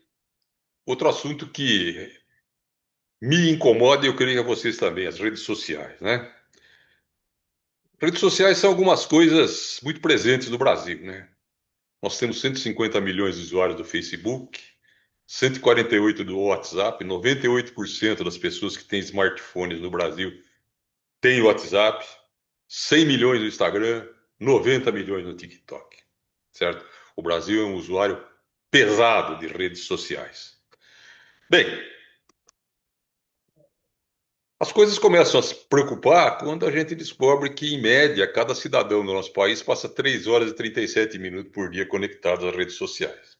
outro assunto que me incomoda e eu creio que a vocês também, as redes sociais, né? Redes sociais são algumas coisas muito presentes no Brasil, né? Nós temos 150 milhões de usuários do Facebook, 148 do WhatsApp, 98% das pessoas que têm smartphones no Brasil têm WhatsApp, 100 milhões no Instagram, 90 milhões no TikTok, certo? O Brasil é um usuário pesado de redes sociais. Bem, as coisas começam a se preocupar quando a gente descobre que, em média, cada cidadão do nosso país passa 3 horas e 37 minutos por dia conectado às redes sociais.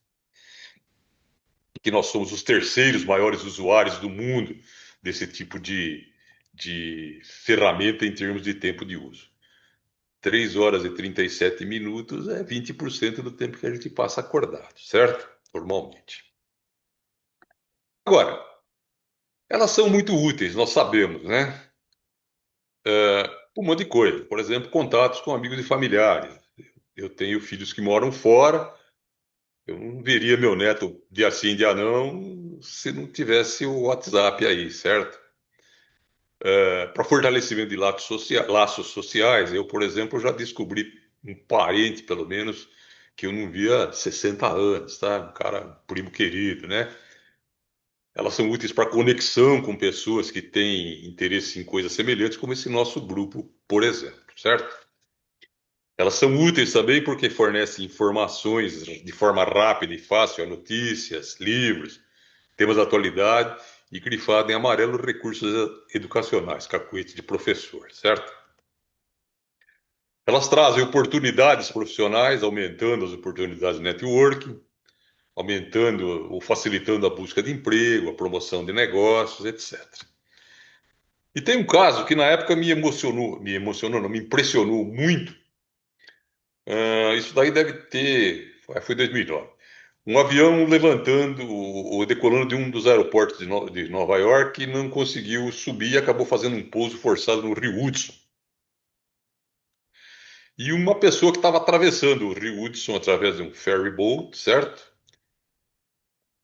E que nós somos os terceiros maiores usuários do mundo desse tipo de ferramenta em termos de tempo de uso. 3 horas e 37 minutos é 20% do tempo que a gente passa acordado, certo? Normalmente. Agora, elas são muito úteis, nós sabemos, né? Um monte de coisa. Por exemplo, contatos com amigos e familiares. Eu tenho filhos que moram fora. Eu não veria meu neto dia sim, dia não, se não tivesse o WhatsApp aí, certo? Para fortalecimento de laços sociais, eu, por exemplo, já descobri um parente, pelo menos, que eu não via há 60 anos, tá? Um cara, um primo querido, né? Elas são úteis para conexão com pessoas que têm interesse em coisas semelhantes, como esse nosso grupo, por exemplo, certo? Elas são úteis também porque fornecem informações de forma rápida e fácil, notícias, livros, temas da atualidade e grifado em amarelo recursos educacionais, cacuete de professor, certo? Elas trazem oportunidades profissionais, aumentando as oportunidades de networking, aumentando ou facilitando a busca de emprego, a promoção de negócios, etc. E tem um caso que na época me emocionou, não, me impressionou muito. Isso daí deve ter, foi 2009. Um avião levantando ou decolando de um dos aeroportos de Nova York e não conseguiu subir e acabou fazendo um pouso forçado no Rio Hudson. E uma pessoa que estava atravessando o Rio Hudson através de um ferry boat, certo?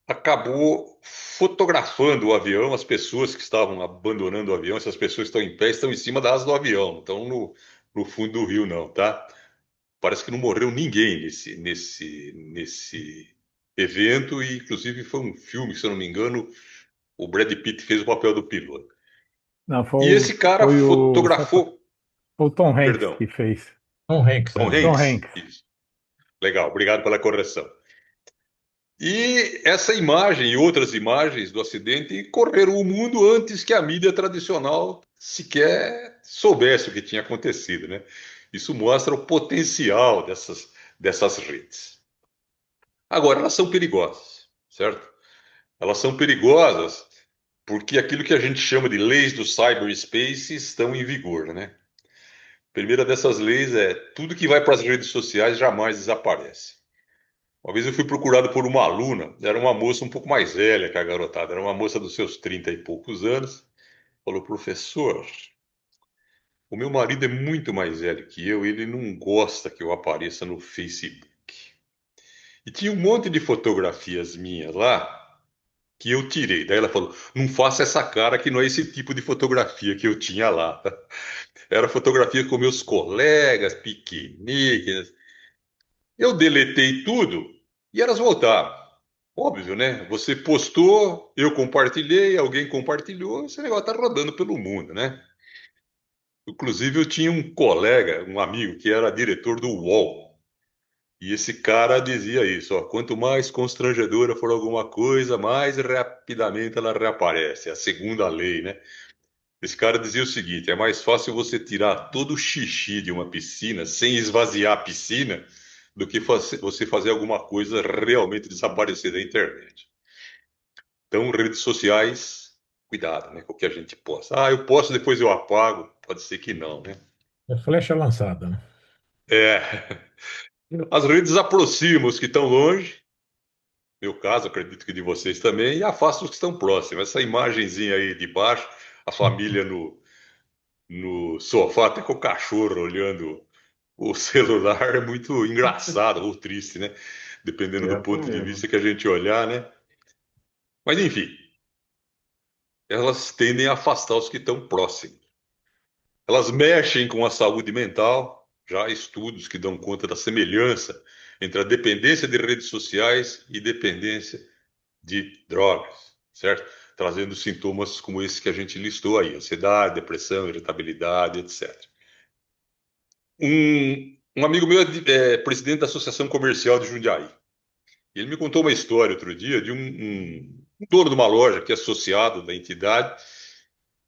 Acabou fotografando o avião, as pessoas que estavam abandonando o avião, essas pessoas que estão em pé, estão em cima da asa do avião, não estão no fundo do rio, não, tá? Parece que não morreu ninguém nesse evento, e inclusive foi um filme, se eu não me engano, o Brad Pitt fez o papel do piloto. Não, E esse cara foi o, fotografou, foi o Tom Hanks perdão, que fez. Tom Hanks, Tom né? Tom Hanks. Hanks. Isso. Legal, obrigado pela correção. E essa imagem e outras imagens do acidente correram o mundo antes que a mídia tradicional sequer soubesse o que tinha acontecido, né? Isso mostra o potencial dessas redes. Agora, elas são perigosas, certo? Elas são perigosas porque aquilo que a gente chama de leis do cyberspace estão em vigor, né? A primeira dessas leis é tudo que vai para as redes sociais jamais desaparece. Uma vez eu fui procurado por uma aluna, era uma moça um pouco mais velha que a garotada, era uma moça dos seus 30 e poucos anos. Falou, professor, o meu marido é muito mais velho que eu e ele não gosta que eu apareça no Facebook. E tinha um monte de fotografias minhas lá que eu tirei. Daí ela falou: não faça essa cara que não é esse tipo de fotografia que eu tinha lá. Era fotografia com meus colegas, piqueniques. Eu deletei tudo e elas voltaram. Óbvio, né? Você postou, eu compartilhei, alguém compartilhou, esse negócio tá rodando pelo mundo, né? Inclusive, eu tinha um colega, um amigo, que era diretor do UOL. E esse cara dizia isso, ó, quanto mais constrangedora for alguma coisa, mais rapidamente ela reaparece. É a segunda lei, né? Esse cara dizia o seguinte: é mais fácil você tirar todo o xixi de uma piscina sem esvaziar a piscina do que você fazer alguma coisa realmente desaparecer da internet. Então, redes sociais, cuidado, né, com o que a gente posta. Ah, eu posto, depois eu apago. Pode ser que não, né? É flecha lançada, né? É, as redes aproximam os que estão longe, meu caso, acredito que de vocês também, e afastam os que estão próximos. Essa imagenzinha aí de baixo, a família no sofá, até com o cachorro olhando o celular, é muito engraçado ou triste, né? Dependendo É do assim ponto de mesmo. vista que a gente olhar, né? Mas enfim, elas tendem a afastar os que estão próximos. Elas mexem com a saúde mental, já há estudos que dão conta da semelhança entre a dependência de redes sociais e dependência de drogas, certo? Trazendo sintomas como esse que a gente listou aí: ansiedade, depressão, irritabilidade, etc. Um amigo meu é presidente da Associação Comercial de Jundiaí. Ele me contou uma história outro dia de um dono de uma loja que é associado da entidade,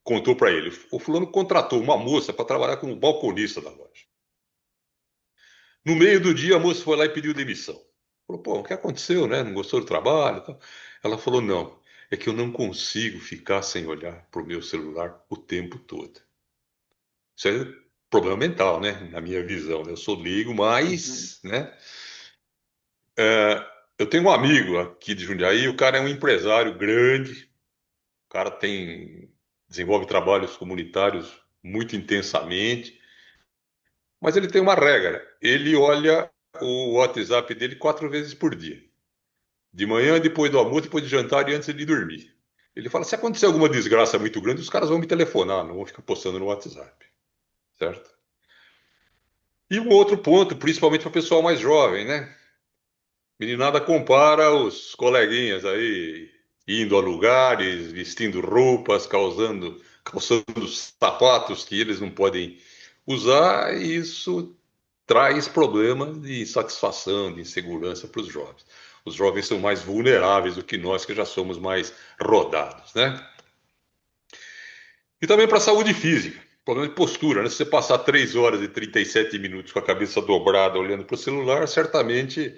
contou para ele: o fulano contratou uma moça para trabalhar como balconista da loja. No meio do dia, a moça foi lá e pediu demissão. Falou, pô, o que aconteceu, né? Não gostou do trabalho? E tal. Ela falou, não, é que eu não consigo ficar sem olhar para o meu celular o tempo todo. Isso é problema mental, né? Na minha visão, né? Eu sou leigo, Uhum. mas, né? Eu tenho um amigo aqui de Jundiaí, o cara é um empresário grande, o cara desenvolve trabalhos comunitários muito intensamente, mas ele tem uma regra, ele olha o WhatsApp dele 4 vezes por dia. De manhã, depois do almoço, depois de jantar e antes de dormir. Ele fala, se acontecer alguma desgraça muito grande, os caras vão me telefonar, não vão ficar postando no WhatsApp, certo? E um outro ponto, principalmente para o pessoal mais jovem, né? Meninada compara os coleguinhas aí indo a lugares, vestindo roupas, calçando sapatos que eles não podem usar, e isso traz problemas de insatisfação, de insegurança para os jovens. Os jovens são mais vulneráveis do que nós, que já somos mais rodados, né? E também para a saúde física, problema de postura, né? Se você passar 3 horas e 37 minutos com a cabeça dobrada olhando para o celular, certamente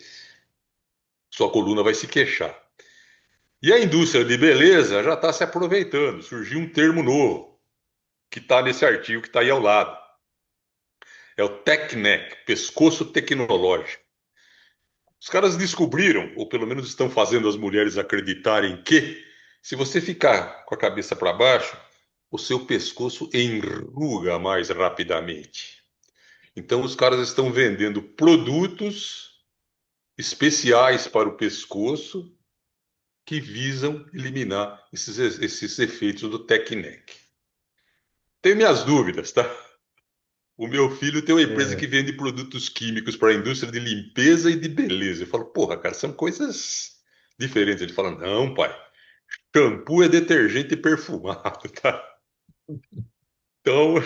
sua coluna vai se queixar. E a indústria de beleza já está se aproveitando. Surgiu um termo novo que está nesse artigo que está aí ao lado. É o tech neck, pescoço tecnológico. Os caras descobriram, ou pelo menos estão fazendo as mulheres acreditarem que, se você ficar com a cabeça para baixo, o seu pescoço enruga mais rapidamente. Então, os caras estão vendendo produtos especiais para o pescoço que visam eliminar esses efeitos do tech neck. Tenho minhas dúvidas, tá? O meu filho tem uma empresa que É, vende produtos químicos para a indústria de limpeza e de beleza. Eu falo, porra, cara, são coisas diferentes. Ele fala, não, pai, shampoo é detergente perfumado, tá? Então,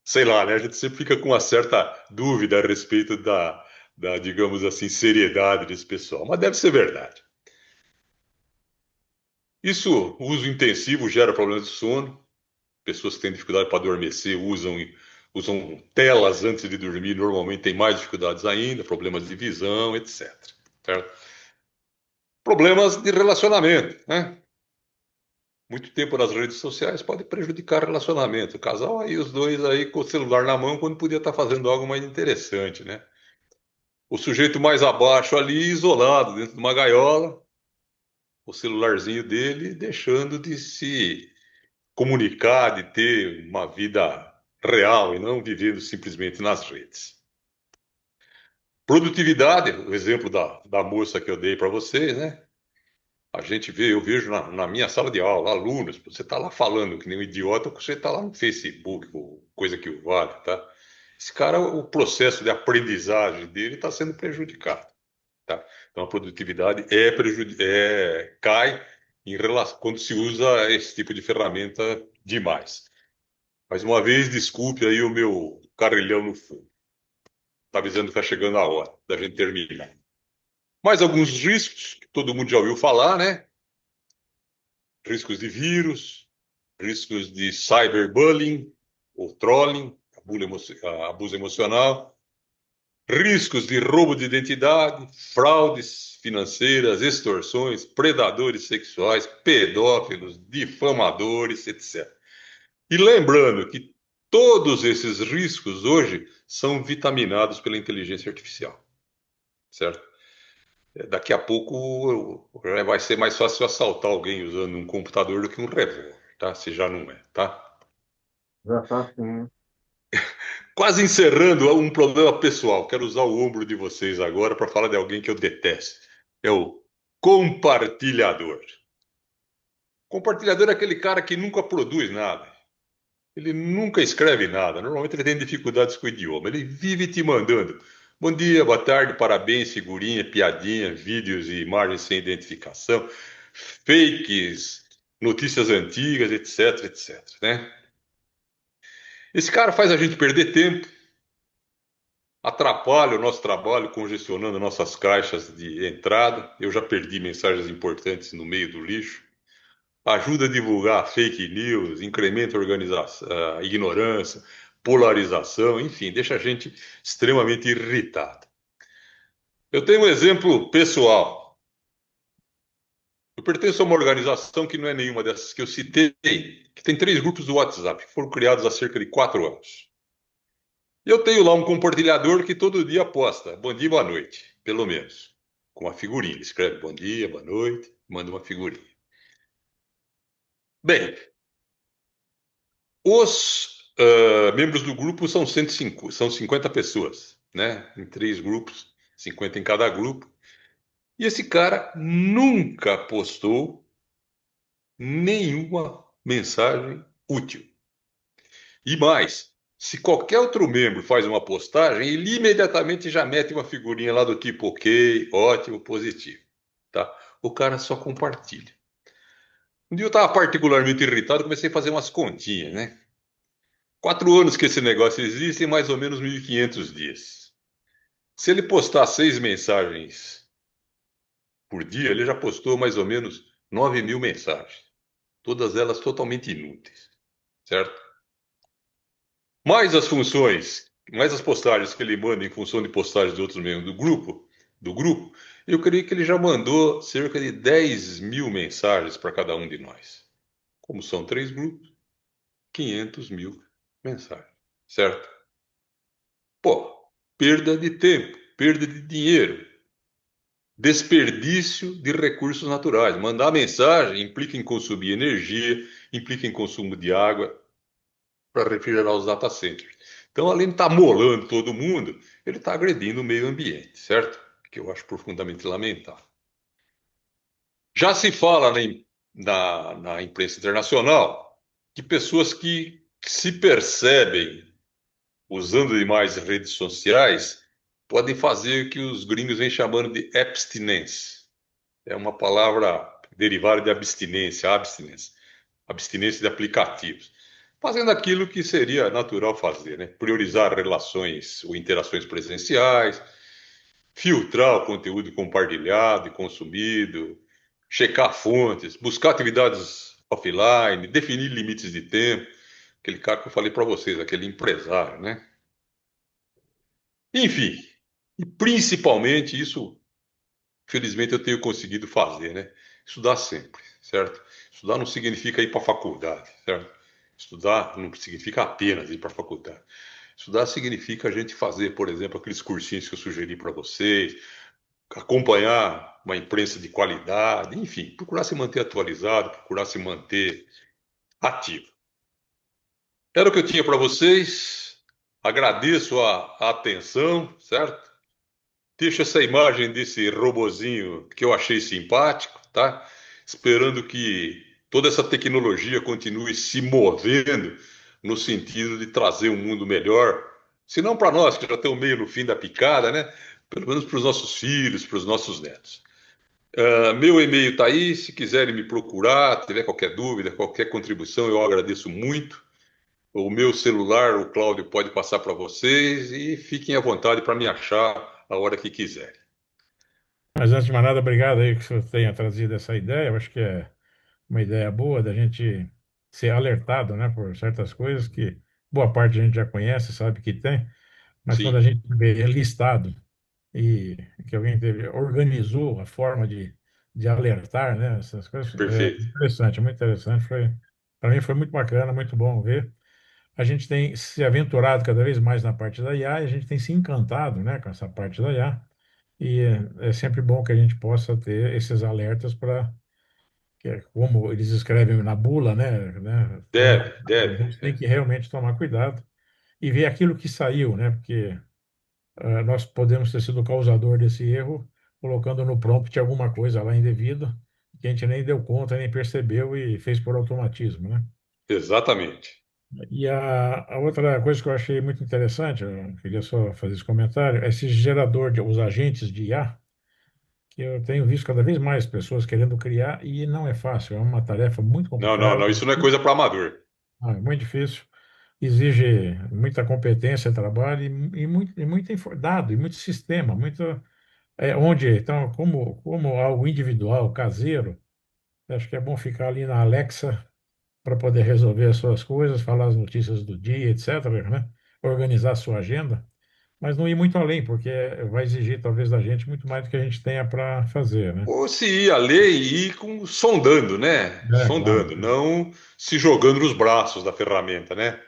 sei lá, né? A gente sempre fica com uma certa dúvida a respeito digamos assim, seriedade desse pessoal. Mas deve ser verdade. Isso, o uso intensivo gera problemas de sono. Pessoas que têm dificuldade para adormecer usam telas antes de dormir, normalmente têm mais dificuldades ainda, problemas de visão, etc. Certo? Problemas de relacionamento, né? Muito tempo nas redes sociais pode prejudicar relacionamento. O casal aí, os dois aí com o celular na mão, quando podia estar fazendo algo mais interessante, né? O sujeito mais abaixo ali, isolado, dentro de uma gaiola, o celularzinho dele, deixando de se comunicar, de ter uma vida real e não vivendo simplesmente nas redes. Produtividade, o exemplo da moça que eu dei para vocês, né? A gente vê, eu vejo na minha sala de aula, alunos, você está lá falando que nem um idiota, você está lá no Facebook, ou coisa que o vale, tá? Esse cara, o processo de aprendizagem dele está sendo prejudicado, tá? Então a produtividade cai em relação, quando se usa esse tipo de ferramenta demais. Mais uma vez, desculpe aí o meu carrilhão no fundo. Está avisando que está chegando a hora da gente terminar. Mais alguns riscos que todo mundo já ouviu falar, né? Riscos de vírus, riscos de cyberbullying ou trolling, abuso emocional, riscos de roubo de identidade, fraudes financeiras, extorsões, predadores sexuais, pedófilos, difamadores, etc. E lembrando que todos esses riscos hoje são vitaminados pela inteligência artificial, certo? Daqui a pouco vai ser mais fácil assaltar alguém usando um computador do que um revólver, tá? Se já não é, tá? Já tá assim. Quase encerrando um problema pessoal. Quero usar o ombro de vocês agora para falar de alguém que eu detesto. É o compartilhador. Compartilhador é aquele cara que nunca produz nada. Ele nunca escreve nada. Normalmente ele tem dificuldades com o idioma. Ele vive te mandando. Bom dia, boa tarde, parabéns, figurinha, piadinha, vídeos e imagens sem identificação, fakes, notícias antigas, etc, etc, né? Esse cara faz a gente perder tempo, atrapalha o nosso trabalho, congestionando nossas caixas de entrada. Eu já perdi mensagens importantes no meio do lixo. Ajuda a divulgar fake news, incrementa a ignorância, polarização, enfim, deixa a gente extremamente irritado. Eu tenho um exemplo pessoal. Eu pertenço a uma organização que não é nenhuma dessas que eu citei, que tem 3 grupos do WhatsApp, que foram criados há cerca de 4 anos. Eu tenho lá um compartilhador que todo dia posta bom dia, boa noite, pelo menos, com uma figurinha. Ele escreve bom dia, boa noite, manda uma figurinha. Bem, os membros do grupo são 105, são 50 pessoas, né? Em 3 grupos, 50 em cada grupo. E esse cara nunca postou nenhuma mensagem útil. E mais, se qualquer outro membro faz uma postagem, ele imediatamente já mete uma figurinha lá do tipo ok, ótimo, positivo. Tá? O cara só compartilha. Um dia eu estava particularmente irritado, comecei a fazer umas continhas, né? 4 anos que esse negócio existe, mais ou menos 1.500 dias. Se ele postar 6 mensagens por dia, ele já postou mais ou menos 9.000 mensagens. Todas elas totalmente inúteis, certo? Mais as funções, mais as postagens que ele manda em função de postagens de outros membros do grupo, eu creio que ele já mandou cerca de 10.000 mensagens para cada um de nós. Como são 3 grupos, 500.000 mensagens, certo? Pô, perda de tempo, perda de dinheiro, desperdício de recursos naturais. Mandar mensagem implica em consumir energia, implica em consumo de água para refrigerar os data centers. Então, além de estar molando todo mundo, ele está agredindo o meio ambiente, certo? Que eu acho profundamente lamentável. Já se fala na imprensa internacional que pessoas que se percebem usando demais redes sociais podem fazer o que os gringos vêm chamando de abstinência. É uma palavra derivada de abstinência, abstinência de aplicativos. Fazendo aquilo que seria natural fazer, né? Priorizar relações ou interações presenciais, filtrar o conteúdo compartilhado e consumido, checar fontes, buscar atividades offline, definir limites de tempo. Aquele cara que eu falei para vocês, aquele empresário, né? Enfim, e principalmente isso felizmente eu tenho conseguido fazer, né? Estudar sempre, certo? Estudar não significa ir para a faculdade, certo? Estudar não significa apenas ir para a faculdade. Estudar significa a gente fazer, por exemplo, aqueles cursinhos que eu sugeri para vocês, acompanhar uma imprensa de qualidade, enfim, procurar se manter atualizado, procurar se manter ativo. Era o que eu tinha para vocês. Agradeço a atenção, certo? Deixo essa imagem desse robozinho que eu achei simpático, tá? Esperando que toda essa tecnologia continue se movendo no sentido de trazer um mundo melhor. Se não para nós, que já estamos meio no fim da picada, né? Pelo menos para os nossos filhos, para os nossos netos. Meu e-mail está aí. Se quiserem me procurar, tiver qualquer dúvida, qualquer contribuição, eu agradeço muito. O meu celular, o Cláudio pode passar para vocês e fiquem à vontade para me achar a hora que quiserem. Mas antes de mais nada, obrigado aí que você tenha trazido essa ideia. Eu acho que é uma ideia boa da gente ser alertado, né, por certas coisas que boa parte a gente já conhece, sabe que tem, mas quando a Sim, gente vê listado e que alguém organizou a forma de alertar, né, essas coisas, é perfeito. interessante, é muito interessante. Para mim foi muito bacana, muito bom ver. A gente tem se aventurado cada vez mais na parte da IA e a gente tem se encantado, né, com essa parte da IA. E é sempre bom que a gente possa ter esses alertas para, como eles escrevem na bula, né, Deve, a deve. gente tem que realmente tomar cuidado e ver aquilo que saiu, né, porque nós podemos ter sido o causador desse erro, colocando no prompt alguma coisa lá indevida, que a gente nem deu conta, nem percebeu e fez por automatismo, né? Exatamente. E a outra coisa que eu achei muito interessante, eu queria só fazer esse comentário, é esse gerador os agentes de IA, que eu tenho visto cada vez mais pessoas querendo criar e não é fácil, é uma tarefa muito Não, não, complicada, não. Isso não é coisa para amador. é muito difícil, exige muita competência, trabalho e muito dado, e muito sistema, muito onde, então, como algo individual, caseiro, acho que é bom ficar ali na Alexa para poder resolver as suas coisas, falar as notícias do dia, etc., né? Organizar a sua agenda, mas não ir muito além, porque vai exigir talvez da gente muito mais do que a gente tenha para fazer, né? Ou se ir a ler e ir sondando, né? É, claro. Sondando, não se jogando nos braços da ferramenta, né?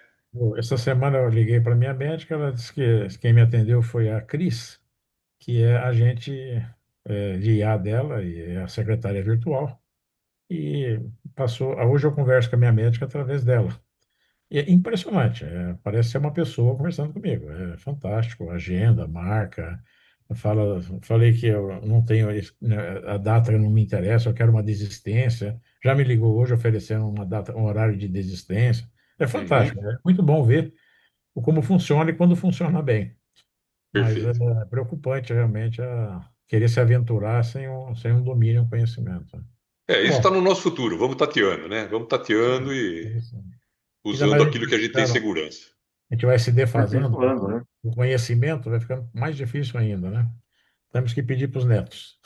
Essa semana eu liguei para minha médica, ela disse que quem me atendeu foi a Cris, que é agente de IA dela e é a secretária virtual. E hoje eu converso com a minha médica através dela. E é impressionante, parece ser uma pessoa conversando comigo. É fantástico, agenda, marca. Falei que eu não tenho, né, a data não me interessa, eu quero uma desistência. Já me ligou hoje oferecendo uma data, um horário de desistência. É fantástico, Uhum, é muito bom ver como funciona e quando funciona bem. Mas é perfeito. preocupante realmente querer se aventurar sem um domínio, um conhecimento. Isso está Bom, no nosso futuro. Vamos tateando, né? Vamos tateando é e isso. Ainda usando mais a gente aquilo vai que a gente tem ficando segurança. a gente vai se defasando, Aperfeiçoando, né? o conhecimento vai ficando mais difícil ainda, né? Temos que pedir para os netos.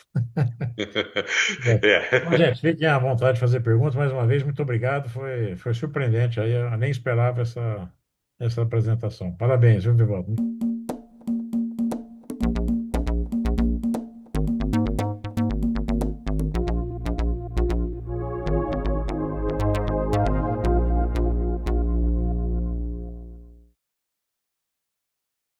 Bom, bom, É. gente, fiquem à vontade de fazer perguntas. Mais uma vez, muito obrigado. Foi surpreendente. Aí eu nem esperava essa apresentação. Parabéns, viu, Vivaldo?